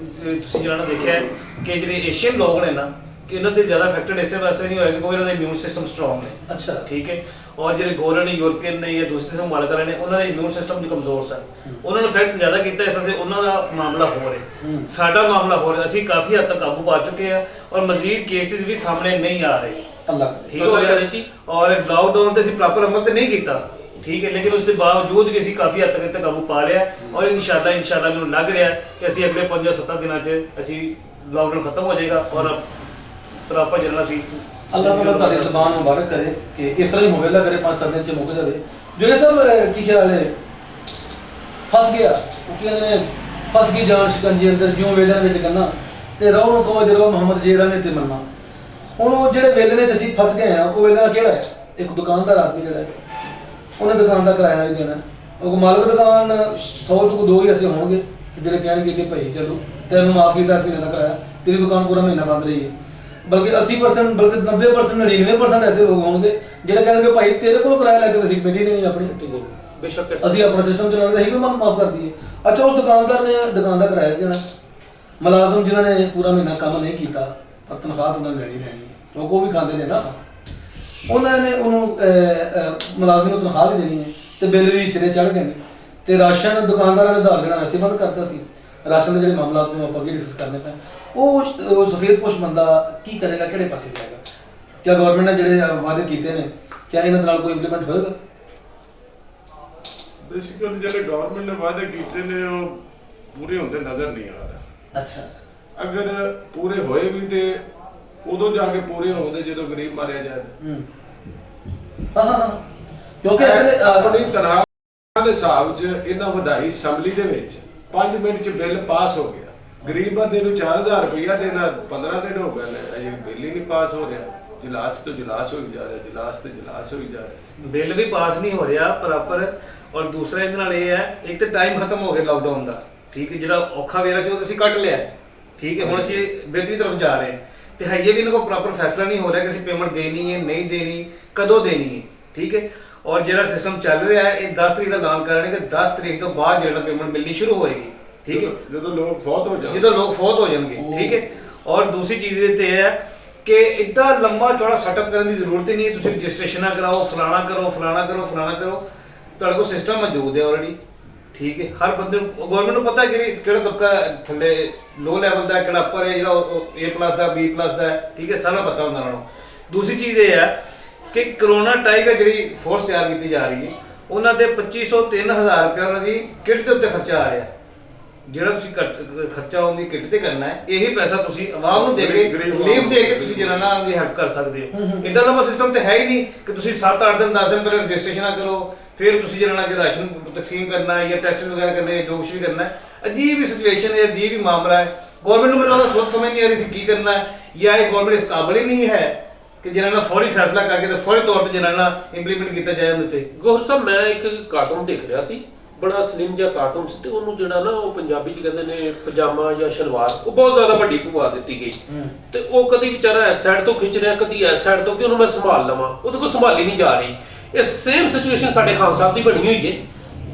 ਤੁਸੀਂ ਜਿਹੜਾ ਦੇਖਿਆ ਹੈ ਕਿ ਜਿਹੜੇ ਏਸ਼ੀਅਨ ਲੋਕ ਨੇ ਨਾ, ਕਿ ਇਹਨਾਂ ਤੇ ਜ਼ਿਆਦਾ ਅਫੈਕਟਡ ਇਸੇ ਵਾਸਤੇ ਨਹੀਂ ਹੋਇਆ ਕਿ ਕੋਈ ਇਹਨਾਂ ਦਾ ਇਮਿਊਨ ਸਿਸਟਮ ਸਟਰੋਂਗ ਹੈ। ਅੱਛਾ, ਠੀਕ ਹੈ। ਔਰ ਜਿਹੜੇ ਗੋਰੇ ਨੇ, ਯੂਰਪੀਅਨ ਨੇ ਜਾਂ ਦੂਸਰੇ ਮੁਲਕ ਵਾਲੇ ਨੇ, ਉਹਨਾਂ ਦਾ ਇਮਿਊਨ ਸਿਸਟਮ ਜੋ ਕਮਜ਼ੋਰ ਸੀ, ਉਹਨਾਂ ਨੂੰ ਇਫੈਕਟ ਜ਼ਿਆਦਾ ਕੀਤਾ, ਇਸ ਕਰਕੇ ਉਹਨਾਂ ਦਾ ਮਾਮਲਾ ਹੋ ਰਿਹਾ, ਸਾਡਾ ਮਾਮਲਾ ਹੋ ਰਿਹਾ। ਅਸੀਂ ਕਾਫੀ ਹੱਦ ਤੱਕ ਕਾਬੂ ਪਾ ਚੁੱਕੇ ਹਾਂ ਔਰ ਮਜ਼ੀਦ ਕੇਸਿਸ ਵੀ ਸਾਹਮਣੇ ਨਹੀਂ ਆ ਰਹੇ। ਅੱਲਾਹ ਠੀਕ ਹੋ ਗਿਆ ਜੀ। ਔਰ ਲਾਕਡਾਊਨ ਤੇ ਅਸੀਂ ਪ੍ਰੋਪਰ ਅਮਲ ਤੇ ਨਹੀਂ ਕੀਤਾ, ਠੀਕ ਹੈ, ਲੇਕਿਨ ਉਸ ਦੇ ਬਾਵਜੂਦ ਵੀ ਅਸੀਂ ਕਾਫੀ ਹੱਦ ਤੱਕ ਕਾਬੂ ਪਾ ਲਿਆ ਔਰ ਇਨਸ਼ਾਅੱਲਾ ਮੈਨੂੰ ਲੱਗ ਰਿਹਾ ਕਿ ਅਸੀਂ ਅਗਲੇ 5-7 ਦਿਨਾਂ 'ਚ ਅਸੀਂ ਲਾਕਡਾਊਨ ਖਤਮ ਹੋ ਜਾਏਗਾ ਔਰ ਪ੍ਰੋਪਰ ਚੱਲਣਾ ਸੀ। ਅੱਲਾਹ ਤਾਲਾ ਤੁਹਾਡੀ ਜ਼ਬਾਨ ਮੁਬਾਰਕ ਕਰੇ ਕਿ ਇਸ ਤਰ੍ਹਾਂ ਹੀ ਹੋਵੇ, ਅੱਲਾਹ ਕਰੇ 5-7 ਦਿਨ 'ਚ ਮੁੱਕ ਜਾਵੇ। ਜਿਹੜੇ ਸਭ ਕੀ ਖਿਆਲ ਹੈ ਫਸ ਗਿਆ, ਉਹ ਕਹਿੰਦੇ ਨੇ ਫਸ ਗਈ ਜਾਨ ਸ਼ਿਕੰਜੇ ਅੰਦਰ, ਜਿਉਂ ਵੇਲਣ ਵਿੱਚ ਗੰਨਾ ਤੇ ਰਹੁ ਨੂੰ ਕਹੋ ਜਦੋਂ ਮੁਹੰਮਦ ਜੇਰਾ ਨੇ ਤੇ ਮੰਨਾ। ਹੁਣ ਉਹ ਜਿਹੜੇ ਵੇਲਣੇ 'ਚ ਅਸੀਂ ਫਸ ਗਏ ਆ, ਉਹ ਵੇਲਣਾ ਕਿਹੜਾ ਹੈ? ਇੱਕ ਦੁਕਾਨਦਾਰ ਆਦਮੀ ਜਿਹੜਾ ਹੈ, ਉਹਨੇ ਦੁਕਾਨ ਦਾ ਕਿਰਾਇਆ ਵੀ ਦੇਣਾ। ਉਹ ਮਾਲਕ ਦੁਕਾਨ 100 ਤੋਂ 2 ਹੀ ਐਸੇ ਹੋਣਗੇ ਜਿਹੜੇ ਕਹਿਣਗੇ ਕਿ ਭਾਈ ਚਲੋ ਤੈਨੂੰ ਮਾਫ ਕੀਤਾ, 10 ਮਹੀਨੇ ਦਾ ਕਿਰਾਇਆ, ਤੇਰੀ ਦੁਕਾਨ ਪੂਰਾ ਮਹੀਨਾ ਬੰਦ ਰਹੀ ਹੈ। ਬਲਕਿ 80% ਬਲਕਿ 90% 99% ਐਸੇ ਲੋਕ ਹੋਣਗੇ ਜਿਹੜੇ ਕਹਿਣਗੇ ਭਾਈ ਤੇਰੇ ਕੋਲ ਕਿਰਾਇਆ ਲੈ ਕੇ ਅਸੀਂ ਕਮੇਟੀ ਦੇਣੀ ਆਪਣੀ, ਬੇਸ਼ੱਕ ਅਸੀਂ ਆਪਣਾ ਸਿਸਟਮ ਚਲਾਉਣਾ, ਅਸੀਂ ਵੀ ਮਨ ਮਾਫ ਕਰ ਦਈਏ। ਅੱਛਾ, ਉਸ ਦੁਕਾਨਦਾਰ ਨੇ ਦੁਕਾਨ ਦਾ ਕਿਰਾਇਆ ਦੇਣਾ, ਮੁਲਾਜ਼ਮ ਜਿਨ੍ਹਾਂ ਨੇ ਪੂਰਾ ਮਹੀਨਾ ਕੰਮ ਨਹੀਂ ਕੀਤਾ ਪਰ ਤਨਖਾਹ ਉਹਨਾਂ ਨੇ ਲੈਣੀ ਹੈ, ਕਿਉਂਕਿ ਉਹ ਵੀ ਖਾਂਦੇ ਨੇ ਨਾ, ਉਹਨਾਂ ਨੇ ਉਹਨੂੰ ਮੁਲਾਜ਼ਮ ਨੂੰ ਤਨਖਾਹ ਵੀ ਦੇਣੀ ਹੈ ਤੇ ਬਿੱਲ ਵੀ ਸਿਰੇ ਚੜ੍ਹ ਗਏ ਨੇ। ਤੇ ਰਾਸ਼ਨ ਦੁਕਾਨਦਾਰਾਂ ਨੇ ਉਧਾਰ ਦੇਣਾ ਵੈਸੇ ਬੰਦ ਕਰਤਾ ਸੀ। ਰਾਸ਼ਨ ਦੇ ਜਿਹੜੇ ਮਾਮਲਾਤ ਨੂੰ ਆਪਾਂ ਅੱਗੇ ਡਿਸਕਸ ਕਰਨੇ ਪਏ, ਉਹ ਸਫੇਦਪੋਸ਼ ਬੰਦਾ ਕੀ ਕਰੇਗਾ, ਕਿਹੜੇ ਪਾਸੇ ਜਾਏਗਾ? ਕਿਆ ਗਵਰਨਮੈਂਟ ਨੇ ਜਿਹੜੇ ਵਾਅਦੇ ਕੀਤੇ ਨੇ, ਕਿਆ ਇਹਨਾਂ ਨਾਲ ਕੋਈ ਇੰਪਲੀਮੈਂਟ ਹੋਏਗਾ? ਬੇਸਿਕਲੀ ਜਿਹੜੇ ਗਵਰਨਮੈਂਟ ਨੇ ਵਾਅਦੇ ਕੀਤੇ ਨੇ ਉਹ ਪੂਰੇ ਹੁੰਦੇ ਨਜ਼ਰ ਨਹੀਂ ਆ ਰਹੇ। ਅੱਛਾ, ਅਗਰ ਪੂਰੇ ਹੋਏ ਵੀ ਤੇ ਉਦੋਂ ਜਾ ਕੇ ਪੂਰੇ ਹੋਣਗੇ ਜਦੋਂ ਗਰੀਬ ਮਾਰਿਆ ਜਾਏ। ਹਾਂ, ਕਿਉਂਕਿ ਆਪਣੀ ਤਨਖਾਹ ਦੇ ਹਿਸਾਬ 'ਚ ਇਹਨਾਂ ਵਧਾਈ ਅਸੈਂਬਲੀ ਦੇ ਵਿੱਚ 5 ਮਿੰਟ 'ਚ ਬਿੱਲ ਪਾਸ ਹੋ ਗਿਆ। ਗਰੀਬ ਬੰਦੇ ਨੂੰ 4000 ਰੁਪਇਆ ਦੇਣਾ 15 ਦਿਨ ਹੋ ਗਏ ਨੇ, ਅਜੇ ਬਿੱਲ ਹੀ ਨਹੀਂ ਪਾਸ ਹੋ ਰਿਹਾ। ਜਲਾਸ ਤੋਂ ਜਲਾਸ ਹੋਈ ਜਾ ਰਿਹਾ, ਜਲਾਸ ਤੇ ਜਲਾਸ ਹੋਈ ਜਾ ਰਿਹਾ, ਬਿੱਲ ਵੀ ਪਾਸ ਨਹੀਂ ਹੋ ਰਿਹਾ ਪ੍ਰੋਪਰ। ਔਰ ਦੂਸਰਾ ਇਹਦੇ ਨਾਲ ਇਹ ਹੈ, ਇੱਕ ਤਾਂ ਟਾਈਮ ਖਤਮ ਹੋ ਗਿਆ ਲਾਕਡਾਊਨ ਦਾ, ਠੀਕ ਹੈ, ਜਿਹੜਾ ਔਖਾ ਵੇਲਾ ਸੀ ਉਹ ਅਸੀਂ ਕੱਟ ਲਿਆ, ਠੀਕ ਹੈ। ਹੁਣ ਅਸੀਂ ਬਿਹਤਰੀ ਤਰਫ ਜਾ ਰਹੇ ਹਾਂ ਤੇ ਹਜੇ ਵੀ ਇਹਨਾਂ ਕੋਲ ਪ੍ਰੋਪਰ ਫੈਸਲਾ ਨਹੀਂ ਹੋ ਰਿਹਾ ਕਿ ਅਸੀਂ ਪੇਮੈਂਟ ਦੇਣੀ ਹੈ, ਨਹੀਂ ਦੇਣੀ, ਕਦੋਂ ਦੇਣੀ ਹੈ, ਠੀਕ ਹੈ। ਔਰ ਜਿਹੜਾ ਸਿਸਟਮ ਚੱਲ ਰਿਹਾ ਹੈ, ਇਹ 10 ਤਰੀਕ ਦਾ ਐਲਾਨ ਕਰ ਰਹੇ ਨੇ ਕਿ 10 ਤਰੀਕ ਤੋਂ ਬਾਅਦ ਜਿਹੜਾ ਪੇਮੈਂਟ ਮਿਲਣੀ ਸ਼ੁਰੂ ਹੋਏਗੀ, ਠੀਕ ਹੈ, ਜਦੋਂ ਲੋਕ ਫੌਤ ਹੋ ਜਾਣਗੇ, ਜਦੋਂ ਲੋਕ ਫੌਤ ਹੋ ਜਾਣਗੇ, ਠੀਕ ਹੈ। ਔਰ ਦੂਸਰੀ ਚੀਜ਼ ਇਹ ਤੇ ਹੈ ਕਿ ਇੱਦਾਂ ਲੰਬਾ ਚੌੜਾ ਸੈਟਅਪ ਕਰਨ ਦੀ ਜ਼ਰੂਰਤ ਹੀ ਨਹੀਂ ਹੈ। ਤੁਸੀਂ ਰਜਿਸਟ੍ਰੇਸ਼ਨਾਂ ਕਰਾਓ, ਫਲਾਣਾ ਕਰੋ, ਫਲਾਣਾ ਕਰੋ, ਫਲਾਣਾ ਕਰੋ, ਤੁਹਾਡੇ ਕੋਲ ਸਿਸਟਮ ਮੌਜੂਦ ਹੈ ਆਲਰੇਡੀ, ਠੀਕ ਹੈ। ਹਰ ਬੰਦੇ ਨੂੰ, ਗਵਰਨਮੈਂਟ ਨੂੰ ਪਤਾ ਹੈ ਕਿਹੜਾ ਤਬਕਾ ਥੱਲੇ ਲੋ ਲੈਵਲ ਦਾ, ਕਿਹੜਾ ਉੱਪਰ ਹੈ, ਜਿਹੜਾ A+ ਦਾ, B+ ਦਾ ਹੈ, ਠੀਕ ਹੈ, ਸਾਰਾ ਪਤਾ ਹੁੰਦਾ ਉਹਨਾਂ ਨੂੰ। ਦੂਸਰੀ ਚੀਜ਼ ਇਹ ਹੈ ਕਿ ਕਰੋਨਾ ਟਾਈਗਰ ਜਿਹੜੀ ਫੋਰਸ ਤਿਆਰ ਕੀਤੀ ਜਾ ਰਹੀ ਹੈ, ਉਹਨਾਂ ਦੇ 2500-3000 ਰੁਪਏ ਉਹਨਾਂ ਦੀ ਕਿੱਟ ਦੇ ਉੱਤੇ ਖਰਚਾ ਆ ਰਿਹਾ। ਜਿਹੜਾ ਤੁਸੀਂ ਖਰਚਾ ਉਹਦੀ ਕਿੱਟ ਤੇ ਕਰਨਾ ਹੈ, ਇਹੀ ਪੈਸਾ ਤੁਸੀਂ ਆਵਾਮ ਨੂੰ ਦੇ ਕੇ ਰਿਲੀਫ ਦੇ ਕੇ ਤੁਸੀਂ ਜਿਹੜਾ ਨਾ ਉਹਦੀ ਹੈਲਪ ਕਰ ਸਕਦੇ ਹੋ। ਇੱਦਾਂ ਲੰਬਾ ਸਿਸਟਮ ਤੇ ਹੈ ਹੀ ਨਹੀਂ ਕਿ ਤੁਸੀਂ 7-8 ਦਿਨ 10 ਦਿਨ ਪਹਿਲਾਂ ਰਜਿਸਟ੍ਰੇਸ਼ਨਾਂ ਕਰੋ, ਫਿਰ ਤੁਸੀਂ ਜਿਹੜਾ ਨਾ ਕਿ ਰਾਸ਼ਨ ਤਕਸੀਮ ਕਰਨਾ ਹੈ ਜਾਂ ਟੈਸਟ ਵਗੈਰਾ ਕਰਨੇ, ਜੋ ਕੁਛ ਵੀ ਕਰਨਾ ਹੈ। ਅਜੀਬ ਹੀ ਸਿਚੁਏਸ਼ਨ ਹੈ, ਅਜੀਬ ਹੀ ਮਾਮਲਾ ਹੈ। ਗਵਰਨਮੈਂਟ ਨੂੰ ਮੈਨੂੰ ਖੁਦ ਸਮਝ ਨਹੀਂ ਆ ਰਹੀ ਸੀ ਕੀ ਕਰਨਾ ਹੈ, ਜਾਂ ਇਹ ਗਵਰਨਮੈਂਟ ਇਸ ਕਾਬਲ ਹੀ ਨਹੀਂ ਹੈ ਕਿ ਜਿਹਨਾਂ ਨਾਲ ਫੌਰੀ ਫੈਸਲਾ ਕਰਕੇ ਤੇ ਫੌਰੀ ਤੌਰ ਤੇ ਜਿਹਨਾਂ ਨਾਲ ਇੰਪਲੀਮੈਂਟ ਕੀਤਾ ਜਾਏ ਉਹਦੇ ਤੇ। ਗੌਰ ਸਾਹਿਬ, ਮੈਂ ਇੱਕ ਕਾਰਟੂਨ ਦੇਖ ਰਿਹਾ ਸੀ, ਬੜਾ ਸਲਿਮ ਜਿਹਾ ਕਾਰਟੂਨ ਸੀ, ਤੇ ਉਹਨੂੰ ਜਿਹੜਾ ਨਾ ਉਹ ਪੰਜਾਬੀ 'ਚ ਕਹਿੰਦੇ ਨੇ ਪਜਾਮਾ ਜਾਂ ਸ਼ਲਵਾਰ, ਉਹ ਬਹੁਤ ਜ਼ਿਆਦਾ ਵੱਡੀ ਪਵਾ ਦਿੱਤੀ ਗਈ ਤੇ ਉਹ ਕਦੀ ਵਿਚਾਰਾ ਇਸ ਸਾਈਡ ਤੋਂ ਖਿੱਚ ਰਿਹਾ, ਕਦੀ ਇਸ ਸਾਈਡ ਤੋਂ, ਕਿ ਉਹਨੂੰ ਮੈਂ ਸੰਭਾਲ ਲਵਾਂ, ਉਹਦੇ ਕੋਲ ਸੰਭਾਲੀ ਨਹੀਂ ਜਾ ਰਹੀ। ਇਹ ਸੇਮ ਸਿਚੁਏਸ਼ਨ ਸਾਡੇ ਖਾਨ ਸਾਹਿਬ ਦੀ ਬਣੀ ਹੋਈ ਹੈ,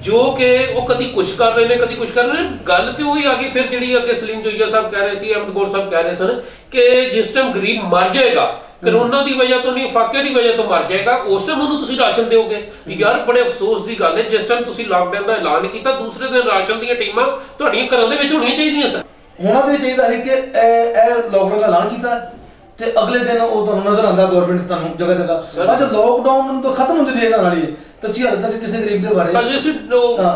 ਜੋ ਕਿ ਉਹ ਕਦੀ ਕੁਝ ਕਰ ਰਹੇ ਨੇ ਕਦੀ ਕੁਝ ਕਰ ਰਹੇ ਨੇ। ਗੱਲ ਤੇ ਉਹੀ ਆ ਗਈ ਫਿਰ ਜਿਹੜੀ ਅੱਗੇ ਸਲੀਮ ਜੋਈਆ ਸਾਹਿਬ ਕਹਿ ਰਹੇ ਸੀ, ਅਹਿਮਦ ਗੌਰ ਸਾਹਿਬ ਕਹਿ ਰਹੇ ਸਨ ਕਿ ਜਿਸ ਟਾਈਮ ਗਰੀਬ ਮਰ ਜਾਏਗਾ, ਕਰੋਨਾ ਦੀ ਵਜ੍ਹਾ ਤੋਂ ਨਹੀਂ ਫਾਕੇ ਦੀ ਵਜ੍ਹਾ ਤੋਂ ਮਰ ਜਾਏਗਾ, ਉਸ ਟਾਈਮ ਉਹਨੂੰ ਤੁਸੀਂ ਰਾਸ਼ਨ ਦਿਓਗੇ। ਯਾਰ ਬੜੇ ਅਫਸੋਸ ਦੀ ਗੱਲ ਹੈ, ਜਿਸ ਟਾਈਮ ਤੁਸੀਂ ਲਾਕਡਾਊਨ ਦਾ ਐਲਾਨ ਕੀਤਾ ਦੂਸਰੇ ਦਿਨ ਰਾਸ਼ਨ ਦੀਆਂ ਟੀਮਾਂ ਤੁਹਾਡੀਆਂ ਘਰਾਂ ਦੇ ਵਿੱਚ ਹੋਣੀਆਂ ਚਾਹੀਦੀਆਂ ਸਨ। ਹੋਣਾ ਤੇ ਚਾਹੀਦਾ ਹੈ ਕਿ ਇਹ ਲੋਕਡਾਊਨ ਦਾ ਐਲਾਨ ਕੀਤਾ ਤੇ ਅਗਲੇ ਦਿਨ ਉਹ ਤੁਹਾਨੂੰ ਨਜ਼ਰ ਆਉਂਦਾ ਗਵਰਨਮੈਂਟ ਤੁਹਾਨੂੰ ਜਗ੍ਹਾ ਜਗ੍ਹਾ। ਅੱਜ ਲੋਕਡਾਊਨ ਤੋਂ ਖਤਮ ਹੁੰਦੇ ਦੇਣ ਵਾਲੀ ਹੈ, ਤੁਸੀਂ ਹਾਲੇ ਤੱਕ ਕਿਸੇ ਗਰੀਬ ਦੇ ਬਾਰੇ ਅੱਜ ਅਸੀਂ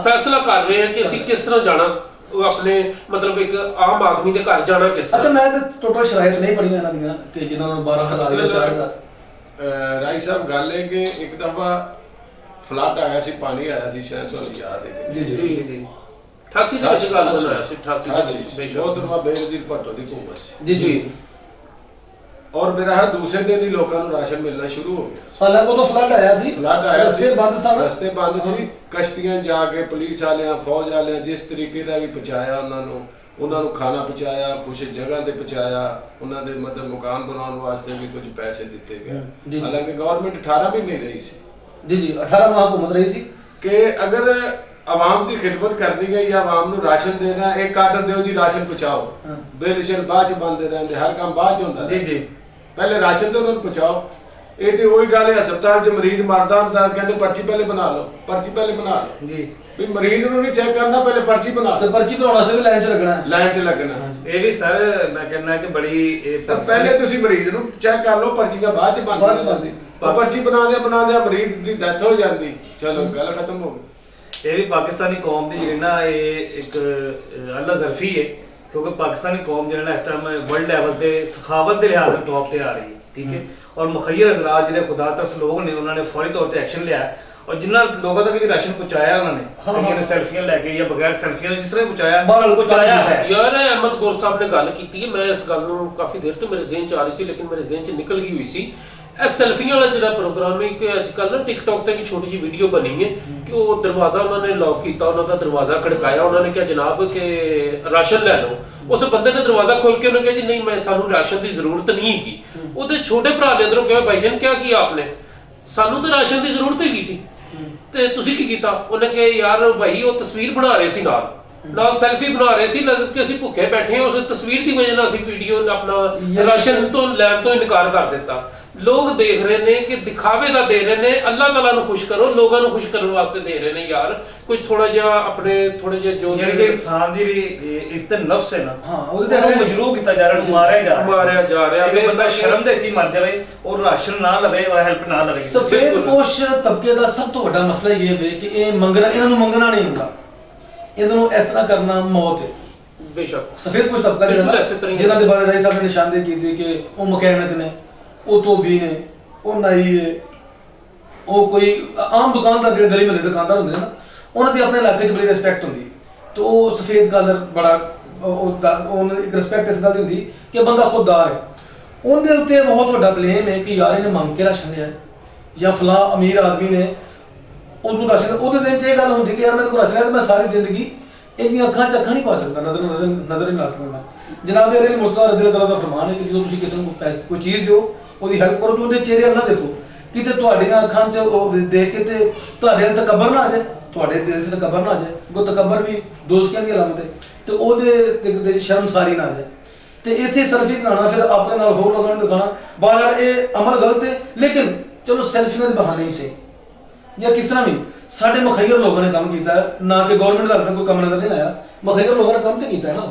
ਫੈਸਲਾ ਕਰ ਰਹੇ ਹਾਂ ਕਿ ਅਸੀਂ ਕਿਸ ਤਰ੍ਹਾਂ ਜਾਣਾ, ਉਹ ਆਪਣੇ ਮਤਲਬ ਇੱਕ ਆਮ ਆਦਮੀ ਦੇ ਘਰ ਜਾਣਾ ਕਿਸ ਤਰ੍ਹਾਂ। ਅੱਛਾ, ਮੈਂ ਤਾਂ ਟੋਟਲ ਸ਼ਰਾਇਤ ਨਹੀਂ ਪੜੀਆਂ ਇਹਨਾਂ ਦੀਆਂ ਕਿ ਜਿਨ੍ਹਾਂ ਨੂੰ 12,000 ਜਾਂ 4,000। ਰਾਈ ਸਾਹਿਬ ਗੱਲ ਹੈ ਕਿ ਇੱਕ ਦਫਾ ਫਲੱਡ ਆਇਆ ਸੀ, ਪਾਣੀ ਆਇਆ ਸੀ, ਸ਼ਾਇਦ ਤੁਹਾਨੂੰ ਯਾਦ ਹੈ। ਜੀ ਜੀ ਜੀ 88 ਦੇ ਵਿੱਚ ਗੱਲ ਬਣਾਇਆ ਸੀ, 88 ਦੇ ਵਿੱਚ ਬਹੁਤ ਦਰਮਾ ਬੇਨਜ਼ੀਰ ਭੱਟੋ ਦੀ ਹਕੂਮਤ ਸੀ ਜੀ ਜੀ। ਔਰ ਮੇਰਾ ਹਰ ਦੂਸਰੇ ਦਿਨ ਹੀ ਲੋਕਾਂ ਨੂੰ ਰਾਸ਼ਨ ਮਿਲਣਾ ਸ਼ੁਰੂ ਹੋ ਗਿਆ ਸੀ। ਹਾਲਾਂਕਿ ਉਦੋਂ ਫਲੱਡ ਆਇਆ ਸੀ, ਫਲੱਡ ਆਇਆ ਸੀ, ਰਸਤੇ ਬੰਦ ਸਨ, ਰਸਤੇ ਬੰਦ ਸੀ। ਕਸ਼ਤੀਆਂ ਜਾ ਕੇ ਪੁਲਿਸ ਵਾਲਿਆਂ ਫੌਜ ਵਾਲਿਆਂ ਜਿਸ ਤਰੀਕੇ ਦਾ ਵੀ ਪਹੁੰਚਾਇਆ, ਉਹਨਾਂ ਨੂੰ ਖਾਣਾ ਪਹੁੰਚਾਇਆ, ਕੁਝ ਜਗ੍ਹਾ ਤੇ ਪਹੁੰਚਾਇਆ, ਉਹਨਾਂ ਦੇ ਮਤਲਬ ਮਕਾਨ ਬਣਾਉਣ ਵਾਸਤੇ ਵੀ ਕੁਝ ਪੈਸੇ ਦਿੱਤੇ ਗਏ। ਹਾਲਾਂਕਿ ਗਵਰਨਮੈਂਟ 18 ਵੀ ਨਹੀਂ ਰਹੀ ਸੀ ਜੀ ਜੀ 18 ਮਾਹ ਹਕੂਮਤ ਰਹੀ ਸੀ ਕਿ ਅਗਰ ਆਵਾਮ ਦੀ ਖਿਦਮਤ ਕਰਨੀ ਹੈ ਜਾਂ ਆਵਾਮ ਨੂੰ ਰਾਸ਼ਨ ਦੇਣਾ, ਇੱਕ ਆਰਡਰ ਦਿਓ ਜੀ ਰਾਸ਼ਨ ਪਹੁੰਚਾਓ, ਬਿੱਲ ਸ਼ਿਲ ਬਾਅਦ ਚ ਬੰਦੇ ਰਹਿੰਦੇ, ਹਰ ਕੰਮ ਬਾਅਦ ਚ ਹੁੰਦਾ ਜੀ ਜੀ, ਪਹਿਲੇ ਰਾਸ਼ਨ ਤੇ ਉਹਨਾਂ ਨੂੰ ਪਹੁੰਚਾਓ। ਇਹ ਤੇ ਉਹੀ ਗੱਲ ਹੈ, ਹਸਪਤਾਲ 'ਚ ਮਰੀਜ਼ ਮਰਦਾ ਹੁੰਦਾ, ਕਹਿੰਦੇ ਪਰਚੀ ਪਹਿਲੇ ਬਣਾ ਲਓ, ਪਰਚੀ ਪਹਿਲੇ ਬਣਾ ਲਓ ਜੀ। ਵੀ ਮਰੀਜ਼ ਨੂੰ ਨਹੀਂ ਚੈੱਕ ਕਰਨਾ, ਪਹਿਲੇ ਪਰਚੀ ਬਣਾ ਤੇ ਲਓ, ਪਰਚੀ ਬਣਾਉਣਾ ਸੀ ਵੀ ਲਾਈਨ 'ਚ ਲੱਗਣਾ ਹੈ। ਲਾਈਨ 'ਚ ਲੱਗਣਾ। ਇਹ ਵੀ ਸਰ ਮੈਂ ਕਹਿੰਦਾ ਕਿ ਬੜੀ ਤਾਂ ਪਹਿਲੇ ਤੁਸੀਂ ਮਰੀਜ਼ ਨੂੰ ਚੈੱਕ ਕਰ ਲਓ, ਪਰਚੀਆਂ ਬਾਅਦ 'ਚ ਬਣਦੀਆਂ। ਪਰਚੀ ਬਣਾਉਂਦੇ ਮਰੀਜ਼ ਦੀ ਡੈਥ ਹੋ ਜਾਂਦੀ, ਚਲੋ ਗੱਲ ਖਤਮ ਹੋ ਗਈ। ਇਹ ਵੀ ਪਾਕਿਸਤਾਨੀ ਕੌਮ ਦੀ ਜਿਹੜੀ ਨਾ ਇਹ ਇੱਕ ਅੱਲਾ ਜ਼ਰਫੀ ਹੈ, ਕਿਉਂਕਿ ਪਾਕਿਸਤਾਨੀ ਕੌਮ ਜਿਹੜਾ ਨਾ ਇਸ ਟਾਈਮ ਵਰਲਡ ਲੈਵਲ ਤੇ ਸਖਾਵਤ ਦੇ ਲਿਹਾਜ਼ ਨਾਲ ਟੌਪ ਤੇ ਆ ਰਹੀ ਹੈ, ਠੀਕ ਹੈ। ਔਰ ਮੁਖੱਈਰ ਹਜ਼ਰਾਤ ਜਿਹੜੇ ਖੁਦਾ ਤਰਸ ਲੋਕ ਨੇ, ਉਹਨਾਂ ਨੇ ਫੌਰੀ ਤੌਰ ਤੇ ਐਕਸ਼ਨ ਲਿਆ ਔਰ ਜਿਨ੍ਹਾਂ ਲੋਕਾਂ ਤੱਕ ਵੀ ਰਾਸ਼ਨ ਪਹੁੰਚਾਇਆ ਉਹਨਾਂ ਨੇ ਸੈਲਫੀਆਂ ਲੈ ਕੇ ਜਾਂ ਬਗੈਰ ਸੈਲਫੀਆਂ ਜਿਸ ਤਰ੍ਹਾਂ ਪਹੁੰਚਾਇਆ ਹੈ। ਯਾਰ ਅਹਿਮਦ ਗੌਰ ਸਾਹਿਬ ਨੇ ਗੱਲ ਕੀਤੀ ਹੈ, ਮੈਂ ਇਸ ਗੱਲ ਨੂੰ ਕਾਫੀ ਦੇਰ ਤੋਂ ਮੇਰੇ ਜ਼ਿਹਨ 'ਚ ਆ ਰਹੀ ਸੀ, ਲੇਕਿਨ ਮੇਰੇ ਜ਼ਿਹਨ 'ਚ ਨਿਕਲ ਗਈ ਹੋਈ ਸੀ। ਇਹ ਸੈਲਫੀਆਂ ਵਾਲਾ ਜਿਹੜਾ ਪ੍ਰੋਗਰਾਮ ਹੈ ਕਿ ਅੱਜ ਕੱਲ੍ਹ ਨਾ ਟਿਕਟੌਕ ਤੇ ਵੀ ਛੋਟੀ ਜਿਹੀ ਵੀਡੀਓ ਬਣੀ ਹੈ ਕਿ ਉਹ ਦਰਵਾਜ਼ਾ ਉਹਨਾਂ ਨੇ ਲੌਕ ਕੀਤਾ, ਉਹਨਾਂ ਦਾ ਦਰਵਾਜ਼ਾ ਖੜਕਾਇਆ, ਉਹਨਾਂ ਨੇ ਕਿਹਾ ਜਨਾਬ ਕਿ ਰਾਸ਼ਨ ਲੈ ਲਓ। ਉਸ ਬੰਦੇ ਨੇ ਦਰਵਾਜ਼ਾ ਖੋਲ ਕੇ ਉਹਨੇ ਕਿਹਾ ਜੀ ਨਹੀਂ, ਮੈਂ ਸਾਨੂੰ ਰਾਸ਼ਨ ਦੀ ਜ਼ਰੂਰਤ ਨਹੀਂ ਹੈਗੀ। ਉਹਦੇ ਛੋਟੇ ਭਰਾ ਨੇ ਅੰਦਰੋਂ ਕਿਹਾ ਭਾਈਜਾਨ ਕਿਆ ਕੀ ਆਪਨੇ, ਸਾਨੂੰ ਤਾਂ ਰਾਸ਼ਨ ਦੀ ਜ਼ਰੂਰਤ ਹੈਗੀ ਸੀ ਤੇ ਤੁਸੀਂ ਕੀ ਕੀਤਾ? ਉਹਨੇ ਕਿਹਾ ਯਾਰ ਭਾਈ ਉਹ ਤਸਵੀਰ ਬਣਾ ਰਹੇ ਸੀ, ਨਾਲ ਸੈਲਫੀ ਬਣਾ ਰਹੇ ਸੀ, ਲੱਗ ਕਿ ਅਸੀਂ ਭੁੱਖੇ ਬੈਠੇ ਹਾਂ। ਉਸ ਤਸਵੀਰ ਦੀ ਵਜ੍ਹਾ ਨਾਲ ਅਸੀਂ ਵੀਡੀਓ ਆਪਣਾ ਰਾਸ਼ਨ ਤੋਂ ਲੈਣ ਤੋਂ ਇਨਕਾਰ ਕਰ ਦਿੱਤਾ। ਲੋਕ ਦੇਖ ਰਹੇ ਨੇ ਕਿ ਦਿਖਾਵੇ ਦਾ ਦੇ ਰਹੇ ਨੇ, ਅੱਲਾਹ ਤਾਲਾ ਨੂੰ ਖੁਸ਼ ਕਰੋ, ਲੋਕਾਂ ਨੂੰ ਖੁਸ਼ ਕਰਨ ਵਾਸਤੇ ਦੇ ਰਹੇ ਨੇ। ਯਾਰ ਕੁਝ ਥੋੜਾ ਜਿਹਾ ਆਪਣੇ ਥੋੜੇ ਜਿਹਾ ਜੋ ਯਾਨੀ ਕਿ ਇਨਸਾਨ ਦੀ ਇਸ ਤੇ ਨਫਸ ਹੈ ਨਾ, ਹਾਂ, ਉਹਦੇ ਤੇ ਮਜਰੂਹ ਕੀਤਾ ਜਾ ਰਿਹਾ, ਮਾਰਿਆ ਜਾ ਰਿਹਾ। ਵੀ ਬੰਦਾ ਸ਼ਰਮ ਦੇ ਵਿੱਚ ਮਰ ਜਾਵੇ ਔਰ ਰਾਸ਼ਨ ਨਾ ਲਵੇ ਔਰ ਹੈਲਪ ਨਾ ਲਵੇ। ਸਫੇਦ ਪੋਸ਼ ਤਬਕੇ ਦਾ ਸਭ ਤੋਂ ਵੱਡਾ ਮਸਲਾ ਇਹ ਹੈ ਕਿ ਇਹ ਮੰਗਣਾ, ਇਹਨਾਂ ਨੂੰ ਮੰਗਣਾ ਨਹੀਂ ਹੁੰਦਾ, ਇਹਨਾਂ ਨੂੰ ਇਸ ਤਰ੍ਹਾਂ ਕਰਨਾ ਮੌਤ ਹੈ। ਬੇਸ਼ੱਕ ਸਫੇਦ ਪੋਸ਼ ਤਬਕਾ ਜਿਹਨਾਂ ਦੇ ਬਾਰੇ ਰਾਈ ਸਾਹਿਬ ਨੇ ਨਿਸ਼ਾਨਦੇਹੀ ਕੀਤੀ ਕਿ ਉਹ ਮਕੈਨਿਕ ਨੇ, ਉਹ ਧੋਬੀ ਨੇ, ਉਹ ਨਾਈ ਹੈ, ਉਹ ਕੋਈ ਆਮ ਦੁਕਾਨਦਾਰ ਜਿਹੜੇ ਗਲੀ ਮਹੱਲੇ ਦੁਕਾਨਦਾਰ ਹੁੰਦੇ ਨੇ ਨਾ, ਉਹਨਾਂ ਦੀ ਆਪਣੇ ਇਲਾਕੇ 'ਚ ਬੜੀ ਰਿਸਪੈਕਟ ਹੁੰਦੀ ਹੈ। ਤੇ ਉਹ ਸਫੇਦ ਕਲਰ ਬੜਾ ਉਹਨਾਂ ਦੀ ਇੱਕ ਰਿਸਪੈਕਟ ਇਸ ਗੱਲ ਦੀ ਹੁੰਦੀ ਕਿ ਬੰਦਾ ਖੁਦਦਾਰ ਹੈ। ਉਹਦੇ ਉੱਤੇ ਬਹੁਤ ਵੱਡਾ ਬਲੇਮ ਹੈ ਕਿ ਯਾਰ ਇਹਨੇ ਮੰਗ ਕੇ ਰਾਸ਼ਨ ਲਿਆ ਜਾਂ ਫਲਾਂ ਅਮੀਰ ਆਦਮੀ ਨੇ ਉਹਨੂੰ ਰਾਸ਼ਨ। ਉਹਦੇ ਦਿਨ 'ਚ ਇਹ ਗੱਲ ਹੁੰਦੀ ਕਿ ਯਾਰ ਮੈਂ ਤਾਂ ਰਾਸ਼ਨ ਲਿਆ, ਮੈਂ ਸਾਰੀ ਜ਼ਿੰਦਗੀ ਇਹਦੀਆਂ ਅੱਖਾਂ 'ਚ ਅੱਖਾਂ ਨਹੀਂ ਪਾ ਸਕਦਾ, ਨਜ਼ਰ ਨਹੀਂ ਲਾ ਸਕਦਾ। ਜਨਾਬ ਇਹ ਮੁਰਤਜ਼ਾ ਰਜ਼ੀਅੱਲਾਹੁ ਤਾਲਾ ਦਾ ਫਰਮਾਨ ਹੈ ਕਿ ਜਦੋਂ ਤੁਸੀਂ ਕਿਸੇ ਨੂੰ ਕੋਈ ਚੀਜ਼ ਦਿਓ, ਉਹਦੀ ਹੈਲਪ ਕਰੋ, ਉਹਦੇ ਚਿਹਰੇ ਵੱਲ ਨਾ ਦੇਖੋ, ਕਿਤੇ ਤੁਹਾਡੀਆਂ ਅੱਖਾਂ 'ਚ ਉਹ ਦੇਖ ਕੇ ਤੇ ਤੁਹਾਡੇ ਦਿਲ ਤਕੱਬਰ ਨਾ ਆ ਜਾਏ, ਤੁਹਾਡੇ ਦਿਲ 'ਚ ਤਕੱਬਰ ਨਾ ਆ ਜਾਏ। ਉਹ ਤਕੱਬਰ ਵੀ ਦੋਜ਼ਖੀਆਂ ਦੀ ਅਲਾਮਤ ਹੈ ਤੇ ਉਹਦੇ ਤੇ ਸ਼ਰਮਸਾਰੀ ਨਾ ਆ ਜਾਏ। ਤੇ ਇੱਥੇ ਸੈਲਫੀ ਬਣਾਉਣਾ, ਫਿਰ ਆਪਣੇ ਨਾਲ ਹੋਰ ਲੋਕਾਂ ਨੂੰ ਦਿਖਾਉਣਾ, ਬਾਹਰ ਇਹ ਅਮਲ ਗਲਤ ਹੈ। ਲੇਕਿਨ ਚਲੋ ਸੈਲਫੀਆਂ ਦੇ ਬਹਾਨੇ ਹੀ ਸਹੀ ਜਾਂ ਕਿਸ ਤਰ੍ਹਾਂ ਵੀ ਸਾਡੇ ਮੁਖੱਈਰ ਲੋਕਾਂ ਨੇ ਕੰਮ ਕੀਤਾ ਹੈ, ਨਾ ਕਿ ਗਵਰਨਮੈਂਟ ਦਾ ਕੋਈ ਕੰਮ ਨਜ਼ਰ ਨਹੀਂ ਆਇਆ। ਮੁਖੱਈਰ ਲੋਕਾਂ ਨੇ ਕੰਮ ਤੇ ਕੀਤਾ ਹੈ ਨਾ,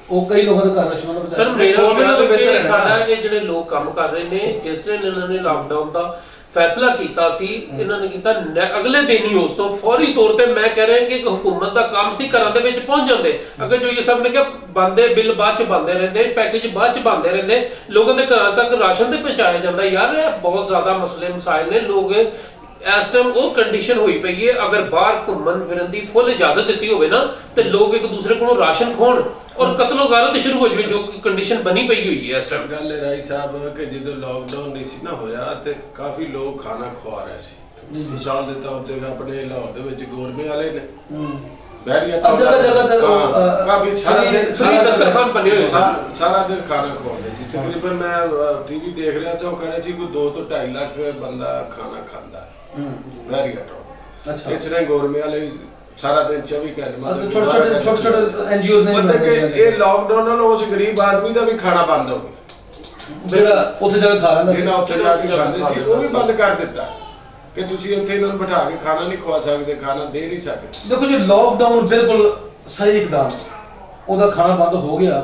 ਉਹ ਕਈ ਲੋਕਾਂ ਦੇ ਘਰ ਰਸ਼ਵਾਂ ਦਾ ਸਰ ਮੇਰਾ ਖਿਆਲ ਸਾਡਾ ਇਹ ਜਿਹੜੇ ਲੋਕ ਕੰਮ ਕਰ ਰਹੇ ਨੇ, ਜਿਸ ਨੇ ਇਹਨਾਂ ਨੇ ਲਾਕਡਾਊਨ ਦਾ ਫੈਸਲਾ ਕੀਤਾ ਸੀ, ਇਹਨਾਂ ਨੇ ਕੀਤਾ ਅਗਲੇ ਦਿਨ ਹੀ ਉਸ ਤੋਂ ਫੌਰੀ ਤੌਰ ਤੇ ਮੈਂ ਕਹਿ ਰਿਹਾ ਕਿ ਹੁਕੂਮਤ ਦਾ ਕੰਮ ਸੀ ਘਰਾਂ ਦੇ ਵਿੱਚ ਪਹੁੰਚ ਜਾਂਦੇ। ਅਗਰ ਜੋ ਇਹ ਸਭ ਨੇ ਕਿਹਾ ਬੰਦੇ ਬਿੱਲ ਬਾਅਦ ਚ ਬੰਦੇ ਰਹਿੰਦੇ, ਪੈਕੇਜ ਬਾਅਦ ਚ ਬੰਦੇ ਰਹਿੰਦੇ, ਲੋਕਾਂ ਦੇ ਘਰਾਂ ਤੱਕ ਰਾਸ਼ਨ ਤੇ ਪਹੁੰਚਾਇਆ ਜਾਂਦਾ। ਯਾਰ ਇਹ ਬਹੁਤ ਜ਼ਿਆਦਾ ਮਸਲੇ ਮਸਾਇਲ ਨੇ। ਲੋਕ ਇਸ ਟਾਈਮ ਉਹ ਕੰਡੀਸ਼ਨ ਹੋਈ ਪਈ ਹੈ, ਅਗਰ ਬਾਹਰ ਘੁੰਮਣ ਫਿਰਨ ਦੀ ਫੁੱਲ ਇਜਾਜ਼ਤ ਦਿੱਤੀ ਹੋਵੇ ਨਾ ਤੇ ਲੋਕ ਇੱਕ ਦੂਸਰੇ ਕੋਲੋਂ ਰਾਸ਼ਨ ਖੋਣ ਔਰ ਕਤਲੋ ਗਾਰਤ ਸ਼ੁਰੂ ਹੋ ਜਾਵੇ, ਜੋ ਕੰਡੀਸ਼ਨ ਬਣੀ ਪਈ ਹੋਈ ਹੈ ਇਸ ਟਾਈਮ। ਗੱਲ ਹੈ ਰਾਈ ਸਾਹਿਬ ਕਿ ਜਦੋਂ ਲਾਕਡਾਊਨ ਨਹੀਂ ਸੀ ਨਾ ਹੋਇਆ ਤੇ ਕਾਫੀ ਲੋਕ ਖਾਣਾ ਖਵਾ ਰਹੇ ਸੀ। ਮਿਸਾਲ ਦੇ ਤੌਰ ਤੇ ਆਪਣੇ ਲਾਹੌਰ ਦੇ ਵਿੱਚ ਗੋਰਮੇ ਵਾਲੇ ਨੇ, ਬਹਿਰੀਆ अब जगह जगह ਕਾਫੀ ਸਾਰਾ ਦਿਨ free ਦਸਤਰਖਾਨ ਬਣੇ ਹੋਏ ਸੀ। ਸਾਰਾ ਦਿਨ ਖਾਣਾ ਖਵਾਉਂਦੇ ਸੀ ਤਕਰੀਬਨ ਮੈਂ ਟੀਵੀ ਦੇਖ ਰਿਹਾ ਸੀ ਉਹ ਕਹ ਰਹੇ ਸੀ ਕੋਈ 2 ਤੋਂ 2.5 ਲੱਖ ਬੰਦਾ ਖਾਣਾ ਖਾਂਦਾ ਬਹਿਰੀਆ ਤੋਂ अच्छा ਇਸ ਨੇ ਗੌਰਮੈਂਟ ਵਾਲੇ ਸਾਰਾ ਦਿਨ 24 ਘੰਟੇ छोटे एनजीओ ने ਮਤਲਬ ਕਿ ਇਹ ਲਾਕਡਾਊਨ ਨਾਲ ਉਸ ਗਰੀਬ ਆਦਮੀ ਦਾ ਵੀ ਖਾਣਾ ਬੰਦ ਹੋ ਗਿਆ ਜਿਹੜਾ ਉੱਥੇ ਜਾ ਕੇ ਖਾ ਲੈਂਦਾ ਜਿਹਨਾਂ ਉੱਥੇ ਜਾ ਕੇ ਖਾਂਦੇ ਸੀ ਉਹ ਵੀ ਬੰਦ ਕਰ ਦਿੱਤਾ ਕਿ ਤੁਸੀਂ ਉੱਥੇ ਇਹਨਾਂ ਨੂੰ ਬਿਠਾ ਕੇ ਖਾਣਾ ਨਹੀਂ ਖਵਾ ਸਕਦੇ ਖਾਣਾ ਦੇ ਨਹੀਂ ਸਕਦੇ ਦੇਖੋ ਜੀ ਲਾਕਡਾਊਨ ਬਿਲਕੁਲ ਸਹੀ ਇਕਦਾਮ ਉਹਦਾ ਖਾਣਾ ਬੰਦ ਹੋ ਗਿਆ